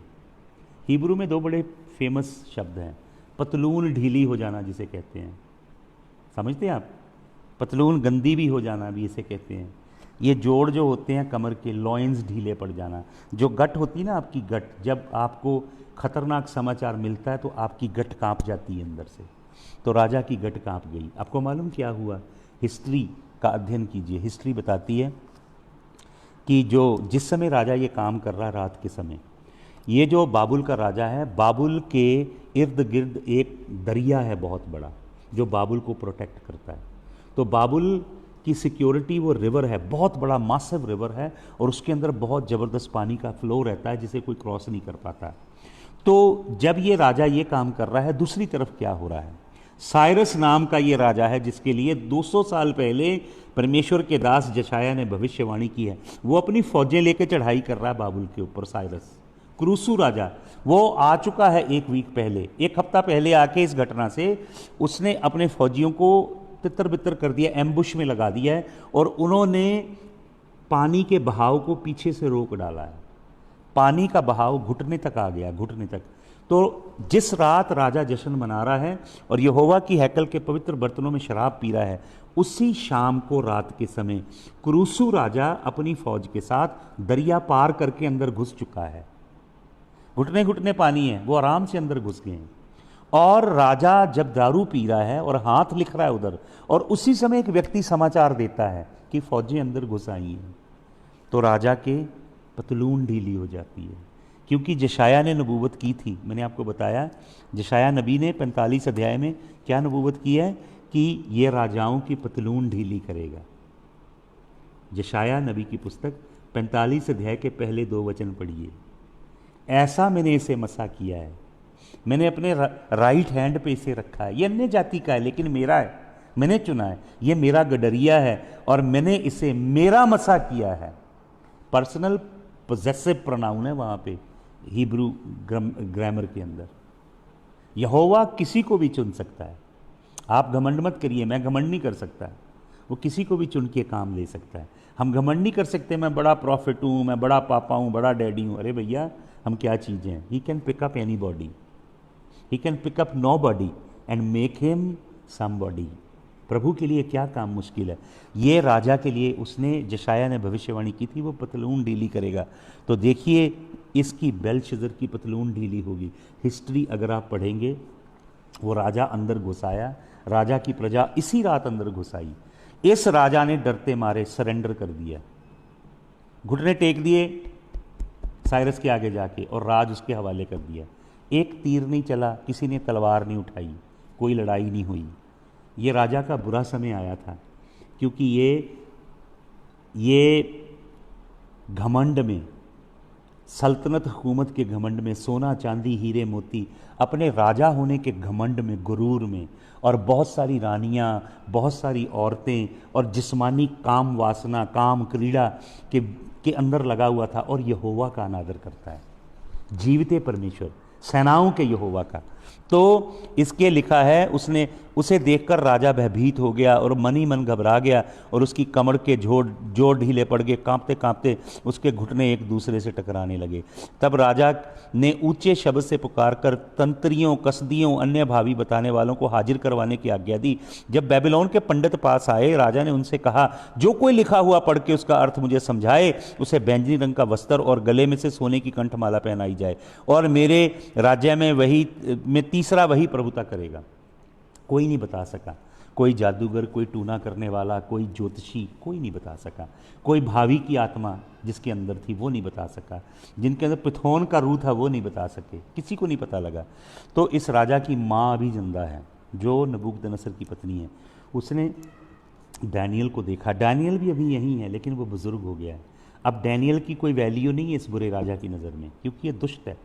हिब्रू में दो बड़े फेमस शब्द हैं, पतलून ढीली हो जाना जिसे कहते हैं, समझते हैं आप? पतलून गंदी भी हो जाना भी इसे कहते हैं। ये जोड़ जो होते हैं कमर के, लॉइंस ढीले पड़ जाना। जो गट होती है ना आपकी गट, जब आपको खतरनाक समाचार मिलता है तो आपकी गट कांप जाती है अंदर से, तो राजा की गट कांप गई। आपको मालूम क्या हुआ? हिस्ट्री का अध्ययन कीजिए, हिस्ट्री बताती है कि जिस समय राजा ये काम कर रहा है रात के समय, ये जो बाबुल का राजा है, बाबुल के इर्द गिर्द एक दरिया है बहुत बड़ा जो बाबुल को प्रोटेक्ट करता है। तो बाबुल की सिक्योरिटी वो रिवर है, बहुत बड़ा मासिव रिवर है, और उसके अंदर बहुत ज़बरदस्त पानी का फ्लो रहता है जिसे कोई क्रॉस नहीं कर पाता। तो जब ये राजा ये काम कर रहा है, दूसरी तरफ क्या हो रहा है? साइरस नाम का ये राजा है जिसके लिए 200 साल पहले परमेश्वर के दास जशाया ने भविष्यवाणी की है। वो अपनी फौजें लेकर चढ़ाई कर रहा है बाबुल के ऊपर। साइरस क्रूसू राजा वो आ चुका है एक वीक पहले, एक हफ्ता पहले आके इस घटना से उसने अपने फौजियों को तितर बितर कर दिया, एम्बुश में लगा दिया है, और उन्होंने पानी के बहाव को पीछे से रोक डाला है। पानी का बहाव घुटने तक आ गया, घुटने तक। तो जिस रात राजा जश्न मना रहा है और यहोवा की हैकल के पवित्र बर्तनों में शराब पी रहा है, उसी शाम को रात के समय क्रूसू राजा अपनी फौज के साथ दरिया पार करके अंदर घुस चुका है। घुटने घुटने पानी है, वो आराम से अंदर घुस गए हैं। और राजा जब दारू पी रहा है और हाथ लिख रहा है उधर, और उसी समय एक व्यक्ति समाचार देता है कि फौजें अंदर घुस आई हैं, तो राजा के पतलून ढीली हो जाती है। क्योंकि जशाया ने नबूवत की थी, मैंने आपको बताया जशाया नबी ने 45 अध्याय में क्या नबूवत की है कि ये राजाओं की पतलून ढीली करेगा। जशाया नबी की पुस्तक 45 अध्याय के पहले 2 वचन पढ़िए। ऐसा मैंने इसे मसा किया है, मैंने अपने राइट हैंड पे इसे रखा है, ये अन्य जाति का है लेकिन मेरा है, मैंने चुना है, ये मेरा गडरिया है और मैंने इसे मेरा मसा किया है। पर्सनल पोजेसिव प्रोनाउन है वहाँ पे हिब्रू ग्रामर के अंदर। यहोवा किसी को भी चुन सकता है, आप घमंड मत करिए, मैं घमंड नहीं कर सकता, वो किसी को भी चुन के काम ले सकता है। हम घमंड नहीं कर सकते मैं बड़ा प्रॉफिट हूँ, मैं बड़ा पापा हूँ, बड़ा डैडी हूँ। अरे भैया हम क्या चीज़ें हैं? He can pick up anybody, he can pick up nobody and make him somebody. प्रभु के लिए क्या काम मुश्किल है? ये राजा के लिए उसने, जशाया ने भविष्यवाणी की थी, वो पतलून ढीली करेगा। तो देखिए इसकी बेलशज़र की पतलून ढीली होगी। हिस्ट्री अगर आप पढ़ेंगे, वो राजा अंदर घुसाया, राजा की प्रजा इसी रात अंदर घुसाई। इस राजा ने डरते मारे सरेंडर कर दिया, घुटने टेक दिए साइरस के आगे जाके, और राज उसके हवाले कर दिया। एक तीर नहीं चला, किसी ने तलवार नहीं उठाई, कोई लड़ाई नहीं हुई। ये राजा का बुरा समय आया था, क्योंकि ये घमंड में, सल्तनत हुकूमत के घमंड में, सोना चांदी हीरे मोती, अपने राजा होने के घमंड में, गुरूर में, और बहुत सारी रानियां, बहुत सारी औरतें, और जिस्मानी काम वासना, काम क्रीड़ा के अंदर लगा हुआ था। और यहोवा का अनादर करता है, जीविते परमेश्वर, सेनाओं के यहोवा का। तो इसके लिखा है उसे देखकर राजा भयभीत हो गया और मन ही मन घबरा गया, और उसकी कमर के जोड़ ढीले पड़ गए, कांपते कांपते उसके घुटने एक दूसरे से टकराने लगे। तब राजा ने ऊंचे शब्द से पुकारकर तंत्रियों, कसदियों, अन्य भावी बताने वालों को हाजिर करवाने की आज्ञा दी। जब बेबीलोन के पंडित पास आए, राजा ने उनसे कहा, जो कोई लिखा हुआ पढ़ के उसका अर्थ मुझे समझाए, उसे बैंजनी रंग का वस्त्र और गले में से सोने की कंठमाला पहनाई जाए, और मेरे राज्य में तीसरा वही प्रभुता करेगा। कोई नहीं बता सका, कोई जादूगर, कोई टूना करने वाला, कोई ज्योतिषी, कोई नहीं बता सका। कोई भावी की आत्मा जिसके अंदर थी वो नहीं बता सका, जिनके अंदर पिथोन का रूह था वो नहीं बता सके, किसी को नहीं पता लगा। तो इस राजा की माँ अभी जिंदा है, जो नबूकदनेस्सर की पत्नी है। उसने डैनियल को देखा, डैनियल भी अभी यहीं है लेकिन वो बुजुर्ग हो गया है। अब डैनियल की कोई वैल्यू नहीं है इस बुरे राजा की नज़र में, क्योंकि ये दुष्ट है,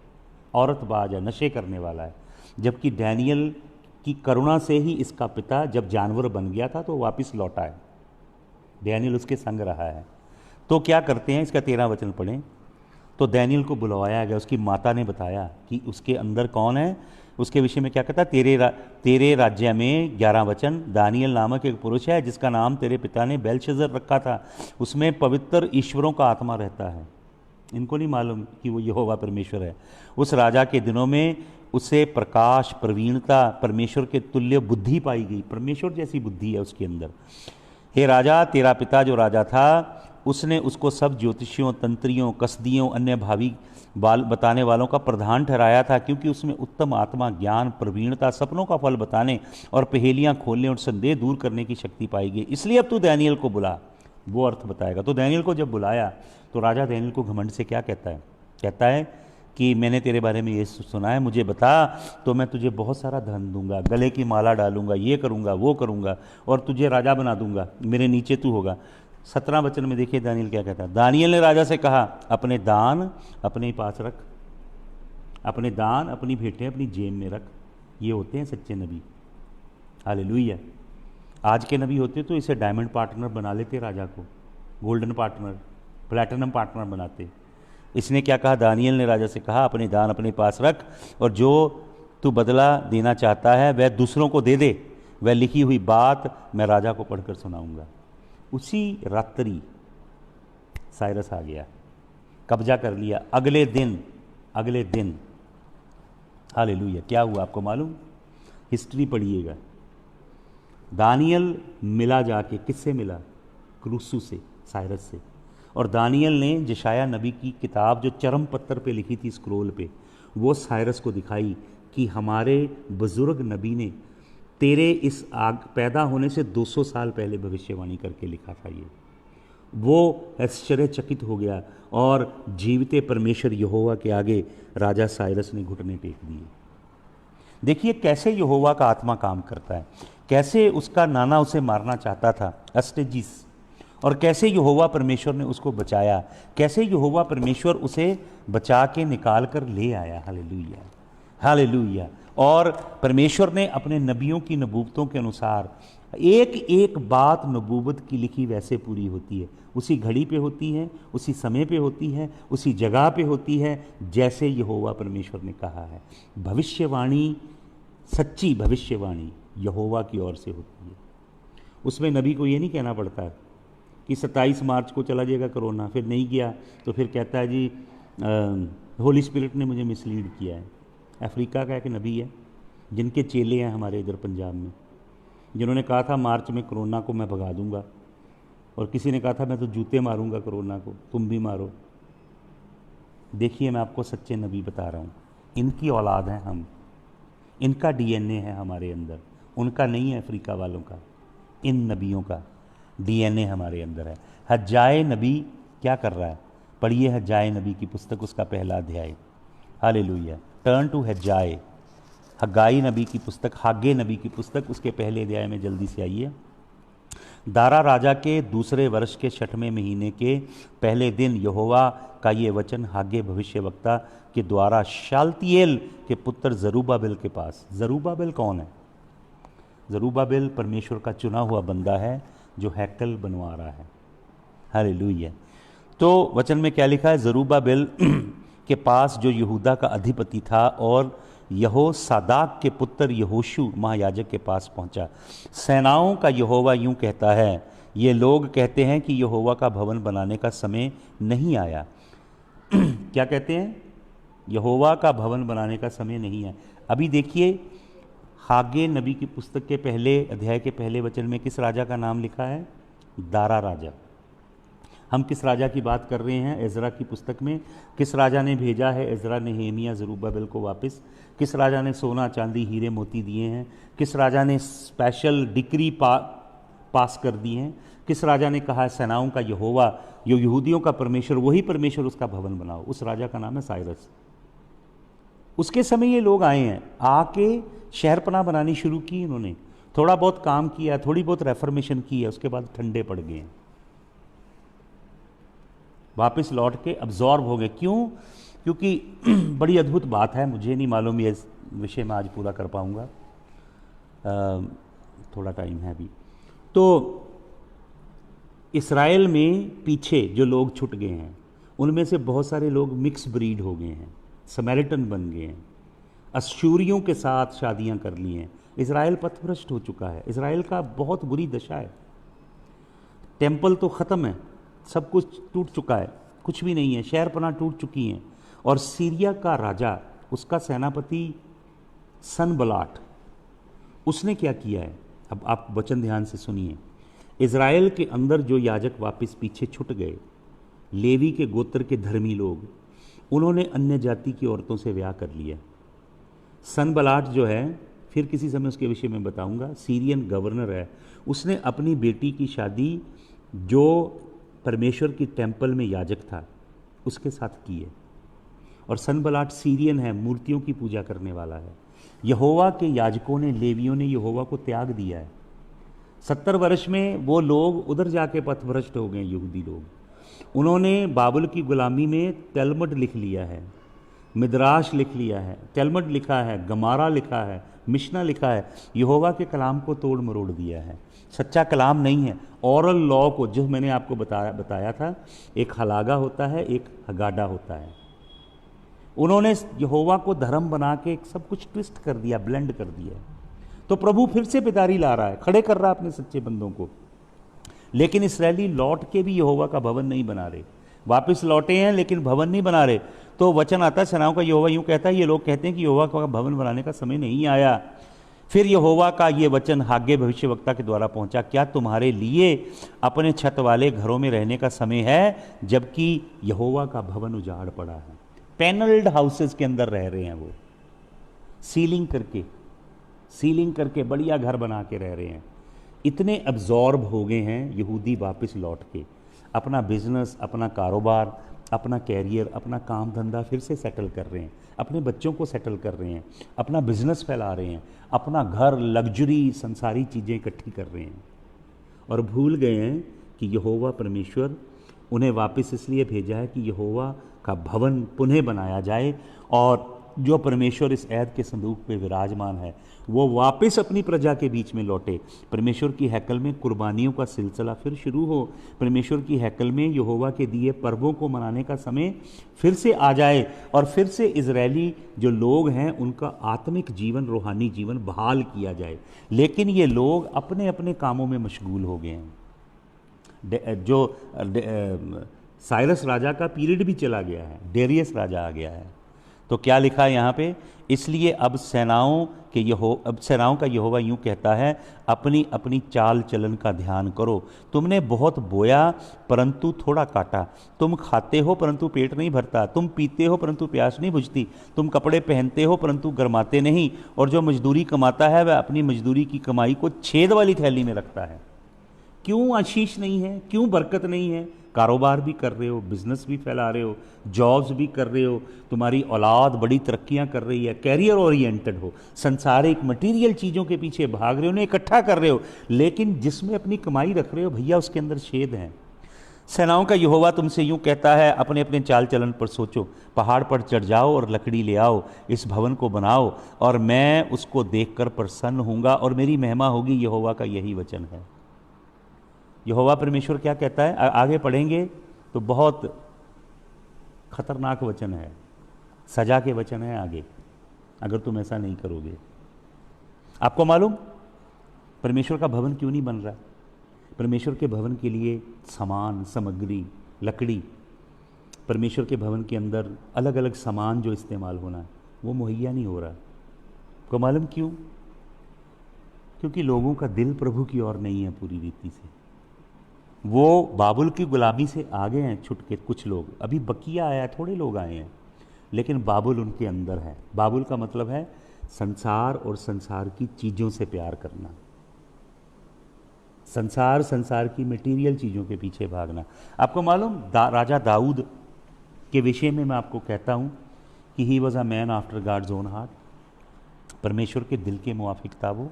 औरतबाज है, नशे करने वाला है। जबकि डैनियल की करुणा से ही इसका पिता जब जानवर बन गया था तो वापस लौटा है, डैनियल उसके संग रहा है। तो क्या करते हैं, इसका 13 वचन पढ़ें। तो दानियल को बुलवाया गया, उसकी माता ने बताया कि उसके अंदर कौन है, उसके विषय में क्या कहता है, तेरे राज्य में 11 वचन, दानियल नामक एक पुरुष है जिसका नाम तेरे पिता ने बेलशस्सर रखा था, उसमें पवित्र ईश्वरों का आत्मा रहता है। इनको नहीं मालूम कि वो यहोवा परमेश्वर है। उस राजा के दिनों में उसे प्रकाश, प्रवीणता, परमेश्वर के तुल्य बुद्धि पाई गई, परमेश्वर जैसी बुद्धि है उसके अंदर। हे राजा, तेरा पिता जो राजा था उसने उसको सब ज्योतिषियों, तंत्रियों, कसदियों, अन्य भावी बताने वालों का प्रधान ठहराया था, क्योंकि उसमें उत्तम आत्मा, ज्ञान, प्रवीणता, सपनों का फल बताने और पहेलियां खोलने और संदेह दूर करने की शक्ति पाई गई। इसलिए अब तू दानियल को बुला, वो अर्थ बताएगा। तो दानियल को जब बुलाया तो राजा दानियल को घमंड से क्या कहता है, कहता है कि मैंने तेरे बारे में ये सुना है, मुझे बता तो मैं तुझे बहुत सारा धन दूंगा, गले की माला डालूंगा, ये करूंगा, वो करूंगा, और तुझे राजा बना दूंगा, मेरे नीचे तू होगा। 17 वचन में देखिए दानियल क्या कहता है। दानियल ने राजा से कहा, अपने दान अपने पास रख, अपने दान, अपनी भेंटें अपनी जेब में रख। ये होते हैं सच्चे नबी। हालेलुया। आज के नबी होते तो इसे डायमंड पार्टनर बना लेते राजा को, गोल्डन पार्टनर, प्लैटिनम पार्टनर बनाते। इसने क्या कहा, दानियल ने राजा से कहा, अपने दान अपने पास रख, और जो तू बदला देना चाहता है वह दूसरों को दे दे। वह लिखी हुई बात मैं राजा को पढ़कर सुनाऊंगा। उसी रात्रि साइरस आ गया, कब्जा कर लिया। अगले दिन हालेलुया क्या हुआ आपको मालूम, हिस्ट्री पढ़िएगा। दानियल मिला जाके, किससे मिला, क्रूसू से, साइरस से। और दानियल ने यशायाह नबी की किताब जो चरम पत्थर पे लिखी थी, स्क्रोल पे, वो साइरस को दिखाई कि हमारे बुजुर्ग नबी ने तेरे इस आग पैदा होने से 200 साल पहले भविष्यवाणी करके लिखा था। ये वो आश्चर्यचकित हो गया और जीवते परमेश्वर यहोवा के आगे राजा साइरस ने घुटने टेक दिए। देखिए कैसे यहोवा का आत्मा काम करता है, कैसे उसका नाना उसे मारना चाहता था, अस्टेजिस, और कैसे यहोवा परमेश्वर ने उसको बचाया, कैसे यहोवा परमेश्वर उसे बचा के निकाल कर ले आया। Hallelujah, hallelujah. और परमेश्वर ने अपने नबियों की नबूवतों के अनुसार एक एक बात नबूवत की लिखी वैसे पूरी होती है, उसी घड़ी पे होती है, उसी समय पे होती है, उसी जगह पे होती है, जैसे यहोवा परमेश्वर ने कहा है। भविष्यवाणी, सच्ची भविष्यवाणी यहोवा की ओर से होती है। उसमें नबी को ये नहीं कहना पड़ता कि 27 मार्च को चला जाएगा कोरोना, फिर नहीं गया तो फिर कहता है जी होली स्पिरिट ने मुझे मिसलीड किया है। अफ्रीका का एक नबी है जिनके चेले हैं हमारे इधर पंजाब में, जिन्होंने कहा था मार्च में कोरोना को मैं भगा दूंगा, और किसी ने कहा था मैं तो जूते मारूंगा कोरोना को, तुम भी मारो। देखिए मैं आपको सच्चे नबी बता रहा हूँ, इनकी औलाद हैं हम, इनका डीएनए है हमारे अंदर, उनका नहीं है अफ्रीका वालों का, इन नबियों का डीएनए हमारे अंदर है। हज्जाए नबी क्या कर रहा है, पढ़िए हज्जाए नबी की पुस्तक, उसका पहला अध्याय। हालेलुया। टर्न टू हज्जाए, हग्गाई नबी की पुस्तक, हागे नबी की पुस्तक, उसके पहले अध्याय में जल्दी से आइए। दारा राजा के दूसरे वर्ष के 6वें महीने के पहले दिन यहोवा का ये वचन हागे भविष्यवक्ता के द्वारा शालतिएल के पुत्र जरूब्बाबिल के पास। जरूब्बाबिल कौन है? जरूब्बाबिल परमेश्वर का चुना हुआ बंदा है जो हैकल बनवा रहा है। हालेलुया। तो वचन में क्या लिखा है? जरूब्बाबिल के पास जो यहूदा का अधिपति था और यहो सादाक के पुत्र यहोशू महायाजक के पास पहुंचा। सेनाओं का यहोवा यूं कहता है, ये लोग कहते हैं कि यहोवा का भवन बनाने का समय नहीं आया। क्या कहते हैं? यहोवा का भवन बनाने का समय नहीं आया। अभी देखिए हागे नबी की पुस्तक के पहले अध्याय के पहले वचन में किस राजा का नाम लिखा है? दारा राजा। हम किस राजा की बात कर रहे हैं? एजरा की पुस्तक में किस राजा ने भेजा है एजरा नेहेमिया जरूब्बाबिल को वापस? किस राजा ने सोना चांदी हीरे मोती दिए हैं? किस राजा ने स्पेशल डिक्री पास कर दी हैं? किस राजा ने कहा है सेनाओं का यहोवा, जो यहूदियों का परमेश्वर, वही परमेश्वर उसका भवन बनाओ? उस राजा का नाम है साइरस। उसके समय ये लोग आए हैं, आके शहरपनाह बनानी शुरू की इन्होंने, थोड़ा बहुत काम किया, थोड़ी बहुत रेफर्मेशन की है, उसके बाद ठंडे पड़ गए, वापस लौट के अब्जॉर्ब हो गए। क्यों? क्योंकि बड़ी अद्भुत बात है, मुझे नहीं मालूम ये विषय मैं आज पूरा कर पाऊंगा, थोड़ा टाइम है अभी। तो इस्राएल में पीछे जो लोग छूट गए हैं उनमें से बहुत सारे लोग मिक्स ब्रीड हो गए हैं, समैरिटन बन गए हैं, अश्शूरियों के साथ शादियां कर ली हैं। इज़राइल पथभ्रष्ट हो चुका है, इज़राइल का बहुत बुरी दशा है। टेम्पल तो ख़त्म है, सब कुछ टूट चुका है, कुछ भी नहीं है, शहरपनाह टूट चुकी हैं। और सीरिया का राजा, उसका सेनापति सनबलाट, उसने क्या किया है, अब आप वचन ध्यान से सुनिए। इज़राइल के अंदर जो याजक वापस पीछे छूट गए, लेवी के गोत्र के धर्मी लोग, उन्होंने अन्य जाति की औरतों से ब्याह कर लिया। सनबलाट जो है, फिर किसी समय उसके विषय में बताऊंगा, सीरियन गवर्नर है, उसने अपनी बेटी की शादी जो परमेश्वर की टेम्पल में याजक था उसके साथ की है। और सनबलाट सीरियन है, मूर्तियों की पूजा करने वाला है। यहोवा के याजकों ने, लेवियों ने यहोवा को त्याग दिया है। 70 वर्ष में वो लोग उधर जाके पथभ्रष्ट हो गए, यहूदी लोग। उन्होंने बाबुल की गुलामी में तलमुड लिख लिया है, मिद्राश लिख लिया है, तलमुड लिखा है, गमारा लिखा है, मिशना लिखा है, यहोवा के कलाम को तोड़ मरोड़ दिया है। सच्चा कलाम नहीं है। औरल लॉ को, जो मैंने आपको बताया था, एक हलागा होता है, एक हगाडा होता है। उन्होंने यहोवा को धर्म बना के सब कुछ ट्विस्ट कर दिया, ब्लेंड कर दिया। तो प्रभु फिर से बेदारी ला रहा है, खड़े कर रहा है अपने सच्चे बंदों को। लेकिन इसराइली लौट के भी यहोवा का भवन नहीं बना रहे, वापस लौटे हैं लेकिन भवन नहीं बना रहे। तो वचन आता है, सेनाओं का यहोवा यूं कहता है, ये लोग कहते हैं कि यहोवा का भवन बनाने का समय नहीं आया। फिर यहोवा का ये वचन हागे भविष्यवक्ता के द्वारा पहुंचा, क्या तुम्हारे लिए अपने छत वाले घरों में रहने का समय है, जबकि यहोवा का भवन उजाड़ पड़ा है। पैनल्ड हाउसेस के अंदर रह रहे हैं वो, सीलिंग करके बढ़िया घर बना के रह रहे हैं। इतने अब्जॉर्ब हो गए हैं यहूदी वापस लौट के, अपना बिजनेस, अपना कारोबार, अपना कैरियर, अपना काम धंधा फिर से सेटल कर रहे हैं, अपने बच्चों को सेटल कर रहे हैं, अपना बिजनेस फैला रहे हैं, अपना घर, लग्जरी, संसारी चीज़ें इकट्ठी कर रहे हैं, और भूल गए हैं कि यहोवा परमेश्वर उन्हें वापस इसलिए भेजा है कि यहोवा का भवन पुनः बनाया जाए, और जो परमेश्वर इस ऐद के संदूक पे विराजमान है वो वापस अपनी प्रजा के बीच में लौटे। परमेश्वर की हैकल में कुर्बानियों का सिलसिला फिर शुरू हो, परमेश्वर की हैकल में यहोवा के दिए पर्वों को मनाने का समय फिर से आ जाए, और फिर से इजरायली जो लोग हैं उनका आत्मिक जीवन, रूहानी जीवन बहाल किया जाए। लेकिन ये लोग अपने अपने कामों में मशगूल हो गए हैं। जो साइरस राजा का पीरियड भी चला गया है, डेरियस राजा आ गया है। तो क्या लिखा है यहाँ पे, इसलिए अब सेनाओं का यहोवा यूं कहता है, अपनी अपनी चाल चलन का ध्यान करो। तुमने बहुत बोया परंतु थोड़ा काटा, तुम खाते हो परंतु पेट नहीं भरता, तुम पीते हो परंतु प्यास नहीं बुझती, तुम कपड़े पहनते हो परंतु गरमाते नहीं, और जो मजदूरी कमाता है वह अपनी मजदूरी की कमाई को छेद वाली थैली में रखता है। क्यों आशीष नहीं है, क्यों बरकत नहीं है? कारोबार भी कर रहे हो, बिजनेस भी फैला रहे हो, जॉब्स भी कर रहे हो, तुम्हारी औलाद बड़ी तरक्कियां कर रही है, कैरियर ओरिएंटेड हो, संसारिक मटेरियल चीज़ों के पीछे भाग रहे हो, उन्हें इकट्ठा कर रहे हो, लेकिन जिसमें अपनी कमाई रख रहे हो भैया उसके अंदर छेद हैं। सेनाओं का यहोवा तुमसे यूं कहता है, अपने अपने चाल चलन पर सोचो, पहाड़ पर चढ़ जाओ और लकड़ी ले आओ, इस भवन को बनाओ, और मैं उसको देखकर प्रसन्न होऊंगा और मेरी महिमा होगी। यहोवा का यही वचन है। यहोवा परमेश्वर क्या कहता है, आगे पढ़ेंगे तो बहुत खतरनाक वचन है, सजा के वचन है आगे, अगर तुम ऐसा नहीं करोगे। आपको मालूम परमेश्वर का भवन क्यों नहीं बन रहा? परमेश्वर के भवन के लिए सामान, सामग्री, लकड़ी, परमेश्वर के भवन के अंदर अलग अलग सामान जो इस्तेमाल होना है वो मुहैया नहीं हो रहा। आपको मालूम क्यों? क्योंकि लोगों का दिल प्रभु की ओर नहीं है पूरी रीति से। वो बाबुल की गुलामी से आ गए हैं छुट के, कुछ लोग, अभी बकिया आया है, थोड़े लोग आए हैं, लेकिन बाबुल उनके अंदर है। बाबुल का मतलब है संसार और संसार की चीज़ों से प्यार करना, संसार की मटेरियल चीज़ों के पीछे भागना। आपको मालूम राजा दाऊद के विषय में मैं आपको कहता हूँ कि he was a man after God's own heart. परमेश्वर के दिल के मुआफिक था वो,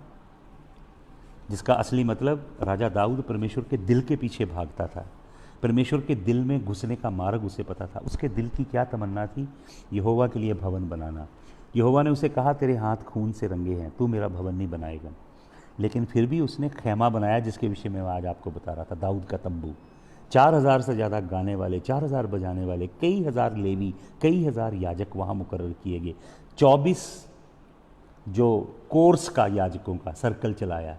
जिसका असली मतलब राजा दाऊद परमेश्वर के दिल के पीछे भागता था। परमेश्वर के दिल में घुसने का मार्ग उसे पता था। उसके दिल की क्या तमन्ना थी? यहोवा के लिए भवन बनाना। यहोवा ने उसे कहा, तेरे हाथ खून से रंगे हैं, तू मेरा भवन नहीं बनाएगा। लेकिन फिर भी उसने खैमा बनाया, जिसके विषय में मैं आज आपको बता रहा था, दाऊद का तंबू। 4,000 से ज़्यादा गाने वाले, 4,000 बजाने वाले, कई हज़ार लेवी, कई हज़ार याजक वहाँ मुकर्रर किए गए। 24 जो कोर्स का याजकों का सर्कल चलाया।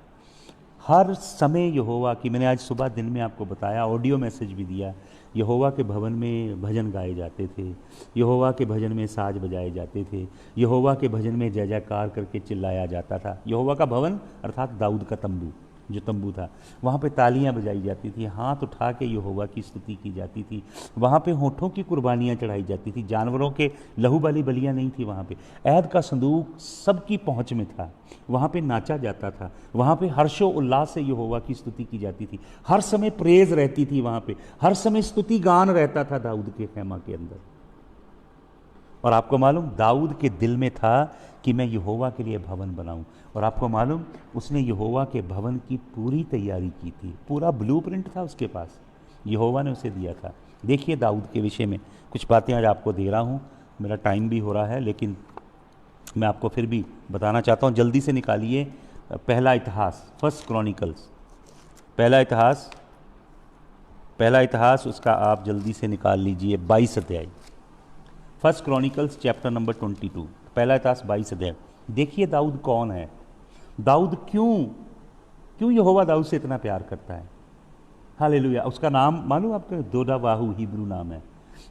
हर समय यहोवा की, मैंने आज सुबह दिन में आपको बताया, ऑडियो मैसेज भी दिया, यहोवा के भवन में भजन गाए जाते थे, यहोवा के भजन में साज बजाए जाते थे, यहोवा के भजन में जय जयकार करके चिल्लाया जाता था। यहोवा का भवन अर्थात दाऊद का तंबू, जो तंबू था, वहाँ पे तालियां बजाई जाती थी, हाथ उठा के यहोवा की स्तुति की जाती थी, वहाँ पे होठों की कुर्बानियाँ चढ़ाई जाती थी, जानवरों के लहू वाली बलियाँ नहीं थी वहाँ पे। ऐद का संदूक सबकी पहुँच में था, वहाँ पे नाचा जाता था, वहाँ पे हर्षो उल्लास से यहोवा की स्तुति की जाती थी, हर समय प्रेज रहती थी वहाँ पे, हर समय स्तुति गान रहता था दाऊद के खेमा के अंदर। और आपको मालूम दाऊद के दिल में था कि मैं यहोवा के लिए भवन बनाऊं, और आपको मालूम उसने यहोवा के भवन की पूरी तैयारी की थी, पूरा ब्लूप्रिंट था उसके पास, यहोवा ने उसे दिया था। देखिए दाऊद के विषय में कुछ बातें आज आपको दे रहा हूँ, मेरा टाइम भी हो रहा है लेकिन मैं आपको फिर भी बताना चाहता हूँ। जल्दी से निकालिए पहला इतिहास, फर्स्ट क्रॉनिकल्स, पहला इतिहास उसका आप जल्दी से निकाल लीजिए 22 अध्याय, फर्स्ट क्रॉनिकल्स चैप्टर नंबर 22, पहला इतिहास 22 अध्याय। देखिए दाऊद कौन है, दाऊद क्यों यहोवा दाऊद से इतना प्यार करता है। हालेलुया। उसका नाम मालूम आपको, दोदावाहू हिब्रू नाम है,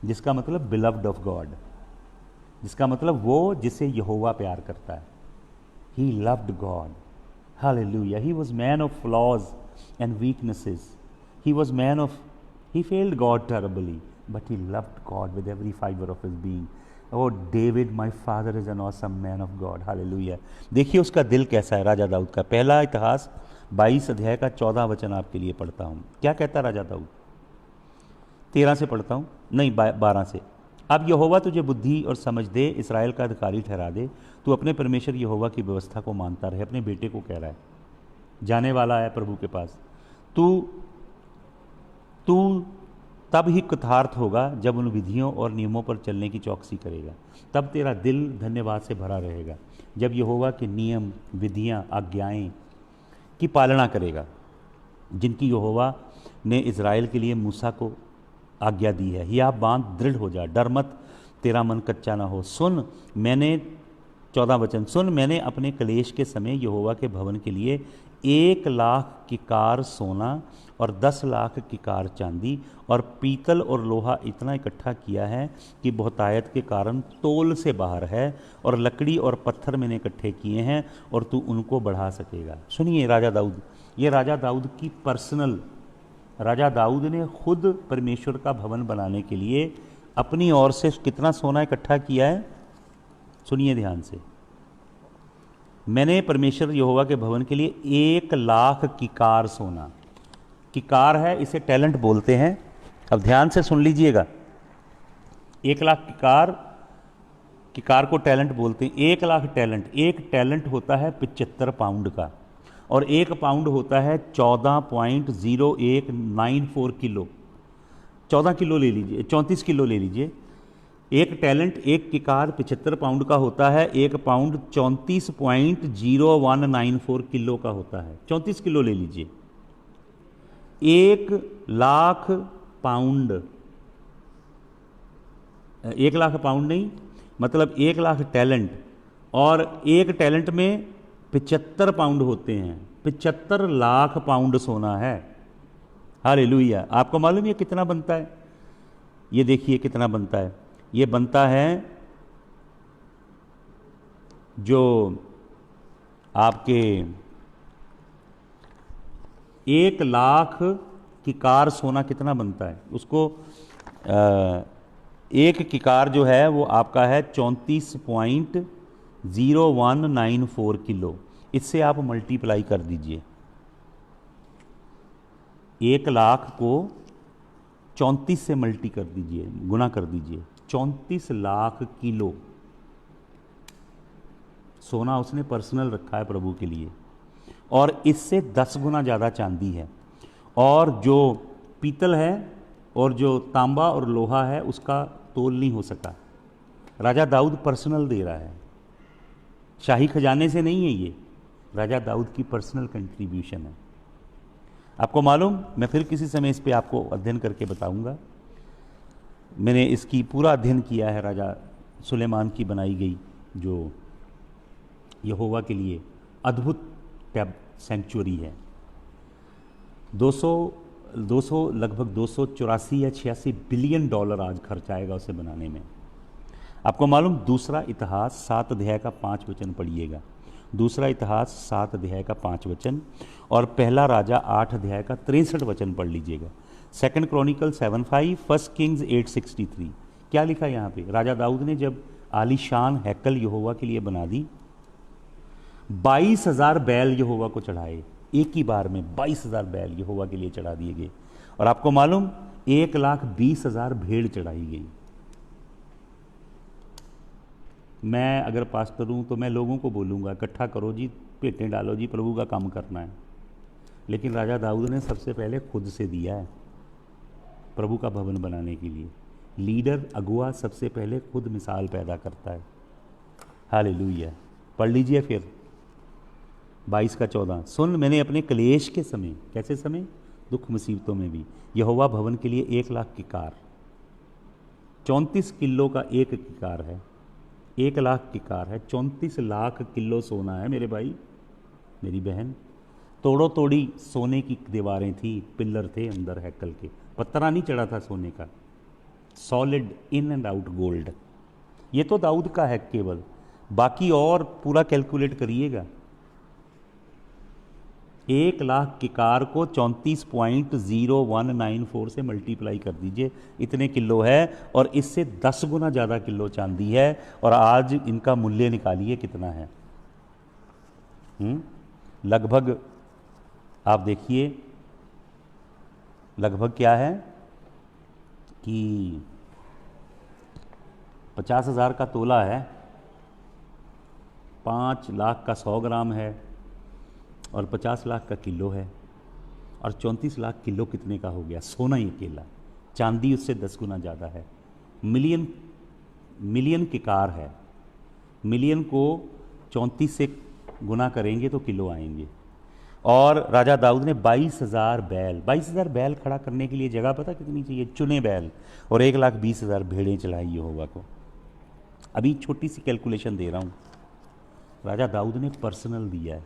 जिसका मतलब बिलव्ड ऑफ गॉड, जिसका मतलब वो जिसे यहोवा प्यार करता है। He loved God, hallelujah. He was man of flaws and weaknesses, he failed God terribly, but he loved God with every fiber of his being. Oh David, my father is an awesome man of God, hallelujah। देखिए उसका दिल कैसा है राजा दाऊद का। पहला इतिहास 22 अध्याय का 14 वचन आपके लिए पढ़ता हूँ। क्या कहता राजा दाऊद? 13 से पढ़ता हूँ, नहीं 12 से। अब यहोवा तुझे बुद्धि और समझ दे, इसराइल का अधिकारी ठहरा दे, तू अपने परमेश्वर यहोवा की व्यवस्था को मानता रहे। अपने बेटे को कह रहा है, जाने वाला है प्रभु के पास। तू तब ही कृतार्थ होगा जब उन विधियों और नियमों पर चलने की चौकसी करेगा, तब तेरा दिल धन्यवाद से भरा रहेगा। जब यहोवा के नियम, विधियां, आज्ञाएं की पालना करेगा, जिनकी यहोवा ने इज़राइल के लिए मूसा को आज्ञा दी है। हिया बांध, दृढ़ हो जा, डर मत, तेरा मन कच्चा ना हो। सुन, मैंने 14 वचन, सुन मैंने अपने क्लेश के समय यहोवा के भवन के लिए 1 लाख किकार सोना और 10 लाख किकार चांदी और पीतल और लोहा इतना इकट्ठा किया है कि बहुतायत के कारण तोल से बाहर है, और लकड़ी और पत्थर मैंने इकट्ठे किए हैं और तू उनको बढ़ा सकेगा। सुनिए राजा दाऊद, ये राजा दाऊद की पर्सनल, राजा दाऊद ने खुद परमेश्वर का भवन बनाने के लिए अपनी ओर से कितना सोना इकट्ठा किया है, सुनिए ध्यान से। मैंने परमेश्वर यहोवा के भवन के लिए 1 लाख किकार सोना, किकार है इसे टैलेंट बोलते हैं, अब ध्यान से सुन लीजिएगा। 1 लाख किकार को टैलेंट बोलते हैं। 1 लाख टैलेंट, एक टैलेंट होता है 75 पाउंड का, और 1 पाउंड होता है 14.0194 किलो। 14 किलो ले लीजिए, 34 किलो ले लीजिए। एक टैलेंट, एक किकार 75 पाउंड का होता है, 1 पाउंड 34.0194 किलो का होता है। 34 किलो ले लीजिए। 1 लाख पाउंड, 1 लाख पाउंड नहीं, मतलब 1 लाख टैलेंट, और एक टैलेंट में 75 पाउंड होते हैं। 75 लाख पाउंड सोना है। हालेलुया। आपको मालूम ये कितना बनता है? ये देखिए कितना बनता है। ये बनता है जो आपके 1 लाख किकार सोना कितना बनता है, उसको एक किकार जो है वो आपका है 34.0194 किलो। इससे आप मल्टीप्लाई कर दीजिए। 1 लाख को 34 से मल्टी कर दीजिए, गुना कर दीजिए। 34 लाख किलो सोना उसने पर्सनल रखा है प्रभु के लिए, और इससे 10 गुना ज़्यादा चांदी है। और जो पीतल है और जो तांबा और लोहा है उसका तोल नहीं हो सका। राजा दाऊद पर्सनल दे रहा है, शाही खजाने से नहीं है, ये राजा दाऊद की पर्सनल कंट्रीब्यूशन है। आपको मालूम, मैं फिर किसी समय इस पे आपको अध्ययन करके बताऊंगा। मैंने इसकी पूरा अध्ययन किया है, राजा सुलेमान की बनाई गई जो यहोवा के लिए अद्भुत टैब सेंचुरी है। 200 लगभग 284 या 86 बिलियन डॉलर आज खर्च आएगा उसे बनाने में। आपको मालूम, दूसरा इतिहास 7 अध्याय का 5 वचन पढ़िएगा। दूसरा इतिहास 7 अध्याय का 5 वचन और पहला राजा 8 अध्याय का 63 वचन पढ़ लीजिएगा। Second Chronicle 7:5, first Kings 8:63। क्या लिखा यहाँ पे? राजा दाऊद ने जब आलीशान हैकल यहोवा के लिए बना दी, 22,000 बैल यहोवा को चढ़ाए। एक ही बार में 22,000 बैल यहोवा के लिए चढ़ा दिए गए। और आपको मालूम, 1,20,000 भेड़ चढ़ाई गई। मैं अगर पास्टर हूं तो मैं लोगों को बोलूंगा इकट्ठा करो जी, भेंटें डालो जी, प्रभु का काम करना है। लेकिन राजा दाऊद ने सबसे पहले खुद से दिया है प्रभु का भवन बनाने के लिए। लीडर, अगुआ सबसे पहले खुद मिसाल पैदा करता है। हालेलुया। पढ़ लीजिए फिर 22 का 14। सुन, मैंने अपने क्लेश के समय, कैसे समय? दुख मुसीबतों में भी, यहोवा भवन के लिए 1,00,000 किकार, 34 किलो का एक किकार है। 1,00,000 किकार है, 34 लाख किलो सोना है मेरे भाई मेरी बहन। तोड़ो तोड़ी सोने की दीवारें थी, पिल्लर थे अंदर हैकल के, पत्थरा नहीं चढ़ा था सोने का, solid in and out gold. ये तो दाऊद का है केवल, बाकी और पूरा कैलकुलेट करिएगा। 1,00,000 किकार को 34.0194 से मल्टीप्लाई कर दीजिए, इतने किलो है। और इससे 10 गुना ज़्यादा किलो चांदी है। और आज इनका मूल्य निकालिए कितना है। लगभग आप देखिए, लगभग क्या है कि 50,000 का तोला है, 5 लाख का 100 ग्राम है और 50 लाख का किलो है। और 34 लाख किलो कितने का हो गया? सोना ही अकेला। चांदी उससे 10 गुना ज़्यादा है। मिलियन किकार है। मिलियन को 34 से गुना करेंगे तो किलो आएंगे। और राजा दाऊद ने 22,000 बैल खड़ा करने के लिए जगह पता कितनी चाहिए? चुने बैल। और 1,20,000 भेड़ें चढ़ाई यहोवा को। अभी छोटी सी कैलकुलेशन दे रहा हूँ, राजा दाऊद ने पर्सनल दिया है।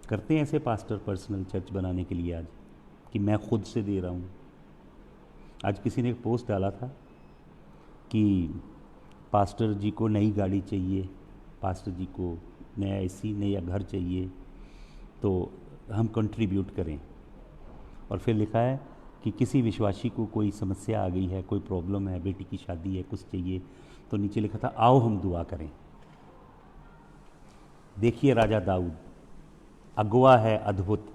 करते हैं ऐसे पास्टर पर्सनल चर्च बनाने के लिए आज कि मैं खुद से दे रहा हूँ। आज किसी ने एक पोस्ट डाला था कि पास्टर जी को नई गाड़ी चाहिए, पास्टर जी को नया एसी, नया घर चाहिए, तो हम कंट्रीब्यूट करें। और फिर लिखा है कि किसी विश्वासी को कोई समस्या आ गई है, कोई प्रॉब्लम है, बेटी की शादी है, कुछ चाहिए, तो नीचे लिखा था आओ हम दुआ करें। देखिए राजा दाऊद अगुआ है अद्भुत,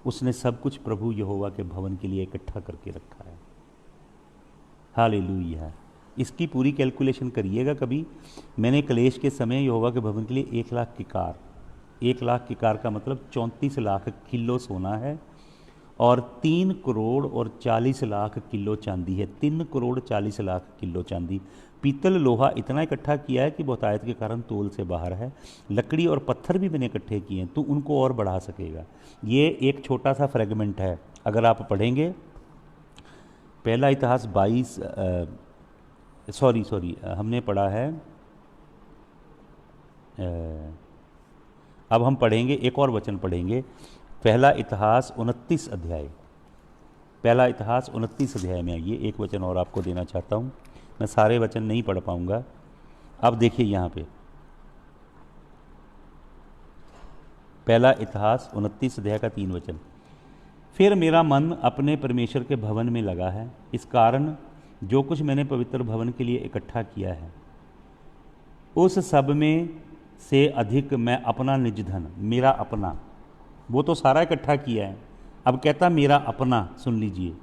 उसने सब कुछ प्रभु यहोवा के भवन के लिए इकट्ठा करके रखा है। हालेलुया। इसकी पूरी कैलकुलेशन करिएगा कभी। मैंने क्लेश के समय यहोवा के भवन के लिए 1,00,000 किकार, 1,00,000 किकार का मतलब 34 लाख किलो सोना है और 3 करोड़ और 40 लाख किलो चांदी है। 3 करोड़ 40 लाख किलो चांदी। पीतल लोहा इतना इकट्ठा किया है कि बहुतायत के कारण तोल से बाहर है। लकड़ी और पत्थर भी मैंने इकट्ठे किए हैं, तो उनको और बढ़ा सकेगा। ये एक छोटा सा फ्रेगमेंट है। अगर आप पढ़ेंगे पहला इतिहास 22 हमने पढ़ा है, अब हम पढ़ेंगे एक और वचन पढ़ेंगे। पहला इतिहास 29 अध्याय, पहला इतिहास 29 अध्याय में आइए। एक वचन और आपको देना चाहता हूँ, मैं सारे वचन नहीं पढ़ पाऊंगा। अब देखिए यहाँ पे पहला इतिहास 29 अध्याय का 3 वचन। फिर मेरा मन अपने परमेश्वर के भवन में लगा है, इस कारण जो कुछ मैंने पवित्र भवन के लिए इकट्ठा किया है उस सब में से अधिक मैं अपना निज धन, मेरा अपना, वो तो सारा इकट्ठा किया है, अब कहता मेरा अपना, सुन लीजिए,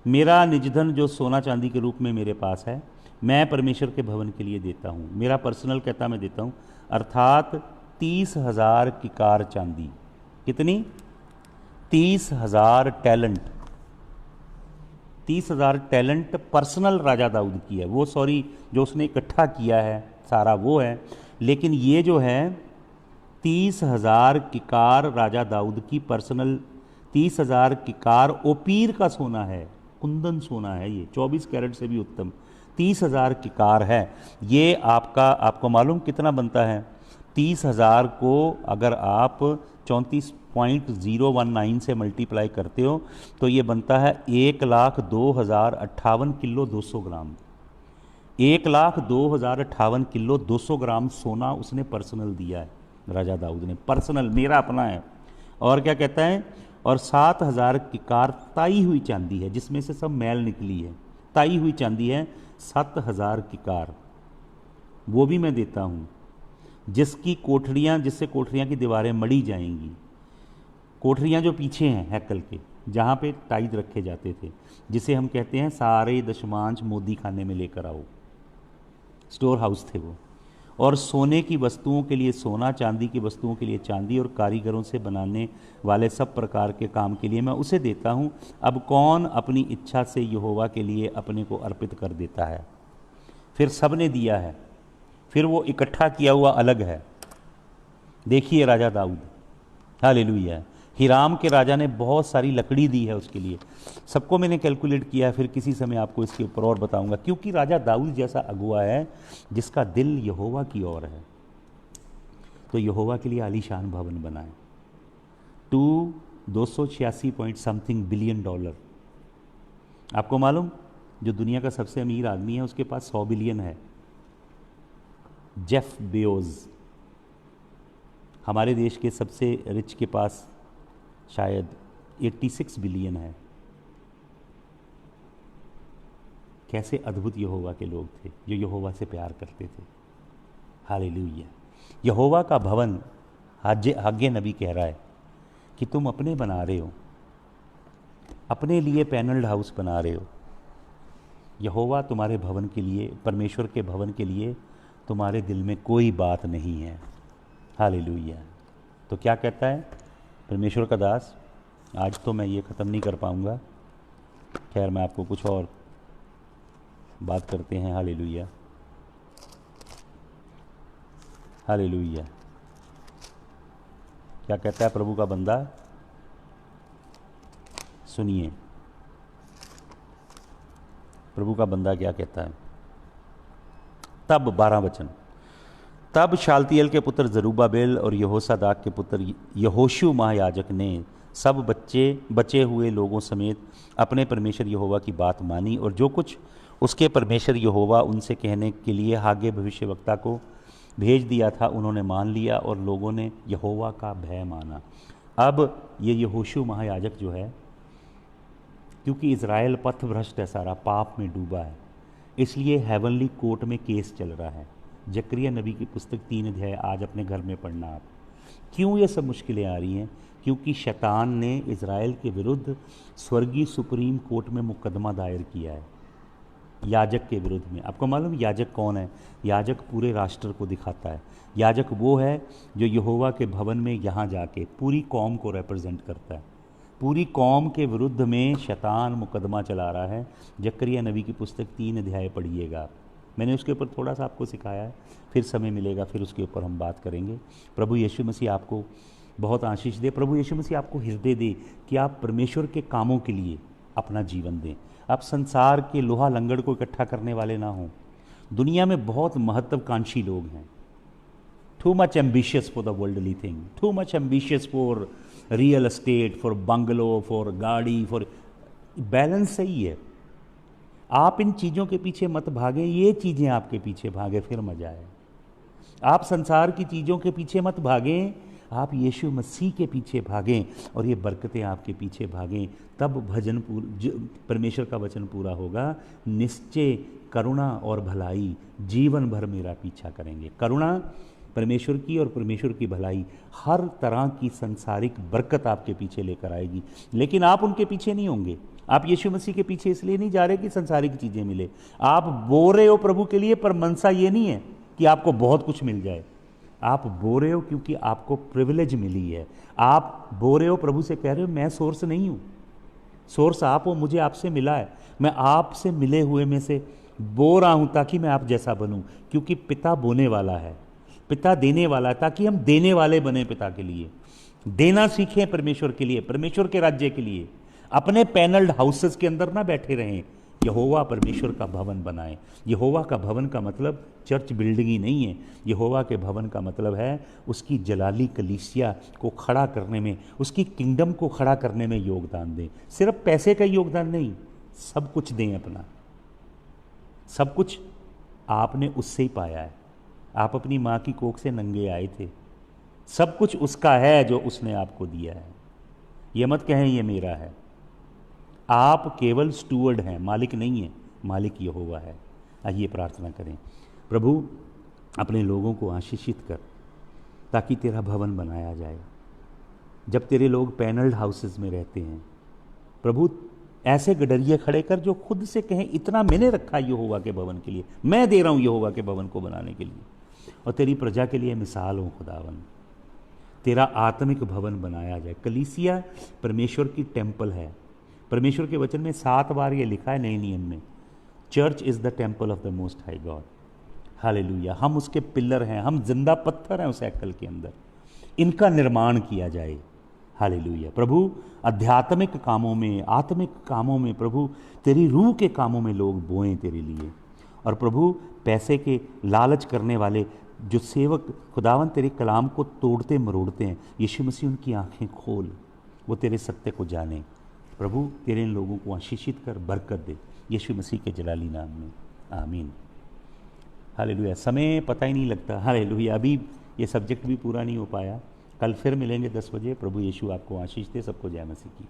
मेरा निज धन जो सोना चांदी के रूप में मेरे पास है, मैं परमेश्वर के भवन के लिए देता हूँ। मेरा पर्सनल कहता मैं देता हूँ, अर्थात 30,000 किकार चांदी। कितनी? 30,000 टैलेंट। 30,000 टैलेंट पर्सनल राजा दाऊद की है वो, सॉरी, जो उसने इकट्ठा किया है सारा वो है। लेकिन ये जो है 30,000 किकार राजा दाऊद की पर्सनल, 30,000 किकार ओपीर का सोना है, कुंदन सोना है, ये 24 कैरेट से भी उत्तम 30,000 किकार है। ये आपको मालूम कितना बनता है? 30,000 को अगर आप 34.019 से मल्टीप्लाई करते हो तो ये बनता है 1,02,058 किलो 200 ग्राम। 1,02,058 किलो 200 ग्राम सोना उसने पर्सनल दिया है, राजा दाऊद ने, पर्सनल, मेरा अपना है। और क्या कहता है? और 7,000 किकार ताई हुई चांदी है, जिसमें से सब मैल निकली है, ताई हुई चांदी है 7,000 किकार, वो भी मैं देता हूँ। जिससे कोठरियाँ की दीवारें मढ़ी जाएंगी। कोठरियाँ जो पीछे हैं हैकल के, जहाँ पे टाइज रखे जाते थे, जिसे हम कहते हैं सारे दशमांश मोदी खाने में लेकर आओ, स्टोर हाउस थे वो। और सोने की वस्तुओं के लिए सोना, चांदी की वस्तुओं के लिए चांदी, और कारीगरों से बनाने वाले सब प्रकार के काम के लिए मैं उसे देता हूँ। अब कौन अपनी इच्छा से यहोवा के लिए अपने को अर्पित कर देता है? फिर सब ने दिया है, फिर वो इकट्ठा किया हुआ अलग है। देखिए राजा दाऊद, हालेलुया। हिराम के राजा ने बहुत सारी लकड़ी दी है उसके लिए, सबको मैंने कैलकुलेट किया है, फिर किसी समय आपको इसके ऊपर और बताऊंगा। क्योंकि राजा दाऊद जैसा अगुआ है जिसका दिल यहोवा की ओर है, तो यहोवा के लिए आलीशान भवन बनाए। 286 पॉइंट समथिंग बिलियन डॉलर। आपको मालूम, जो दुनिया का सबसे अमीर आदमी है उसके पास 100 बिलियन है, जेफ बेओज। हमारे देश के सबसे रिच के पास शायद 86 बिलियन है। कैसे अद्भुत यहोवा के लोग थे जो यहोवा से प्यार करते थे। हालेलुया। यहोवा का भवन, हागे नबी कह रहा है कि तुम अपने बना रहे हो, अपने लिए पैनल्ड हाउस बना रहे हो। यहोवा तुम्हारे भवन के लिए, परमेश्वर के भवन के लिए तुम्हारे दिल में कोई बात नहीं है। हालेलुया। तो क्या कहता है परमेश्वर का दास? आज तो मैं ये ख़त्म नहीं कर पाऊँगा, खैर मैं आपको कुछ और बात करते हैं। Hallelujah, hallelujah. क्या कहता है प्रभु का बंदा? सुनिए प्रभु का बंदा क्या कहता है। तब 12 वचन, तब शालतिएल के पुत्र जरूब्बाबेल और यहोसादाक के पुत्र यहोशू महायाजक ने सब बचे हुए लोगों समेत अपने परमेश्वर यहोवा की बात मानी, और जो कुछ उसके परमेश्वर यहोवा उनसे कहने के लिए हागे भविष्यवक्ता को भेज दिया था उन्होंने मान लिया, और लोगों ने यहोवा का भय माना। अब ये यहोशू महायाजक जो है, क्योंकि इज़राइल पथभ्रष्ट है, सारा पाप में डूबा है, इसलिए हेवनली कोर्ट में केस चल रहा है। जकरिया नबी की पुस्तक 3 अध्याय आज अपने घर में पढ़ना आप। क्यों ये सब मुश्किलें आ रही हैं? क्योंकि शैतान ने इज़राइल के विरुद्ध स्वर्गीय सुप्रीम कोर्ट में मुकदमा दायर किया है याजक के विरुद्ध में। आपको मालूम याजक कौन है? याजक पूरे राष्ट्र को दिखाता है। याजक वो है जो यहोवा के भवन में यहाँ जाके पूरी कौम को रिप्रेजेंट करता है। पूरी कौम के विरुद्ध में शैतान मुकदमा चला रहा है। जकरिया नबी की पुस्तक 3 अध्याय पढ़िएगा। मैंने उसके ऊपर थोड़ा सा आपको सिखाया है, फिर समय मिलेगा फिर उसके ऊपर हम बात करेंगे। प्रभु यीशु मसीह आपको बहुत आशीष दे। प्रभु यीशु मसीह आपको हृदय दे कि आप परमेश्वर के कामों के लिए अपना जीवन दें। आप संसार के लोहा लंगड़ को इकट्ठा करने वाले ना हों। दुनिया में बहुत महत्वाकांक्षी लोग हैं, too much ambitious for the worldly thing, too much ambitious for real estate, for bungalow, for गाड़ी, फॉर बैलेंस सही है। आप इन चीज़ों के पीछे मत भागें, ये चीज़ें आपके पीछे भागें, फिर मजा आए। आप संसार की चीज़ों के पीछे मत भागें, आप यीशु मसीह के पीछे भागें और ये बरकतें आपके पीछे भागें। तब परमेश्वर का वचन पूरा होगा। निश्चय करुणा और भलाई जीवन भर मेरा पीछा करेंगे। करुणा परमेश्वर की और परमेश्वर की भलाई हर तरह की संसारिक बरकत आपके पीछे लेकर आएगी। लेकिन आप उनके पीछे नहीं होंगे। आप यीशु मसीह के पीछे इसलिए नहीं जा रहे कि संसारिक चीज़ें मिले। आप बो रहे हो प्रभु के लिए, पर मनसा ये नहीं है कि आपको बहुत कुछ मिल जाए। आप बो रहे हो क्योंकि आपको प्रिविलेज मिली है। आप बो रहे हो, प्रभु से कह रहे हो मैं सोर्स नहीं हूँ, सोर्स आप हो, मुझे आपसे मिला है, मैं आपसे मिले हुए में से बो रहा हूँ ताकि मैं आप जैसा बनूँ। क्योंकि पिता बोने वाला है, पिता देने वाला, ताकि हम देने वाले बने पिता के लिए, देना सीखें परमेश्वर के लिए, परमेश्वर के राज्य के लिए। अपने पैनल्ड हाउसेस के अंदर ना बैठे रहें, यहोवा परमेश्वर का भवन बनाए। यहोवा का भवन का मतलब चर्च बिल्डिंग ही नहीं है। यहोवा के भवन का मतलब है उसकी जलाली कलीसिया को खड़ा करने में, उसकी किंगडम को खड़ा करने में योगदान दें। सिर्फ पैसे का योगदान नहीं, सब कुछ दें अपना। सब कुछ आपने उससे ही पाया है। आप अपनी माँ की कोख से नंगे आए थे। सब कुछ उसका है जो उसने आपको दिया है। ये मत कहें ये मेरा है। आप केवल स्टूवर्ड हैं, मालिक नहीं है। मालिक यहोवा है। आइए प्रार्थना करें। प्रभु, अपने लोगों को आशीषित कर ताकि तेरा भवन बनाया जाए। जब तेरे लोग पैनल्ड हाउसेस में रहते हैं, प्रभु ऐसे गडरिये खड़े कर जो खुद से कहें इतना मैंने रखा यहोवा के भवन के लिए, मैं दे रहा हूँ यहोवा के भवन को बनाने के लिए, और तेरी प्रजा के लिए मिसाल हो खुदावन। तेरा आत्मिक भवन बनाया जाए। कलीसिया परमेश्वर की टेम्पल है। परमेश्वर के वचन में 7 बार ये लिखा है नए नियम में, church is the temple of the most high God. Hallelujah. हम उसके पिलर हैं, हम जिंदा पत्थर हैं उस हैकल के अंदर। इनका निर्माण किया जाए। हालेलुया। प्रभु, आध्यात्मिक कामों में, आत्मिक कामों में, प्रभु तेरी रूह के कामों में लोग बोएं तेरे लिए। और प्रभु, पैसे के लालच करने वाले जो सेवक खुदावन तेरे कलाम को तोड़ते मरोड़ते हैं, यीशु मसीह उनकी आंखें खोल, वो तेरे सत्य को जाने। प्रभु, तेरे इन लोगों को आशीषित कर, बरकत दे, यीशु मसीह के जलाली नाम में, आमीन। हालेलुया। समय पता ही नहीं लगता। हालेलुया। अभी ये सब्जेक्ट भी पूरा नहीं हो पाया। कल फिर मिलेंगे 10 बजे। प्रभु यीशु आपको आशीष दे। सबको जय मसीह की।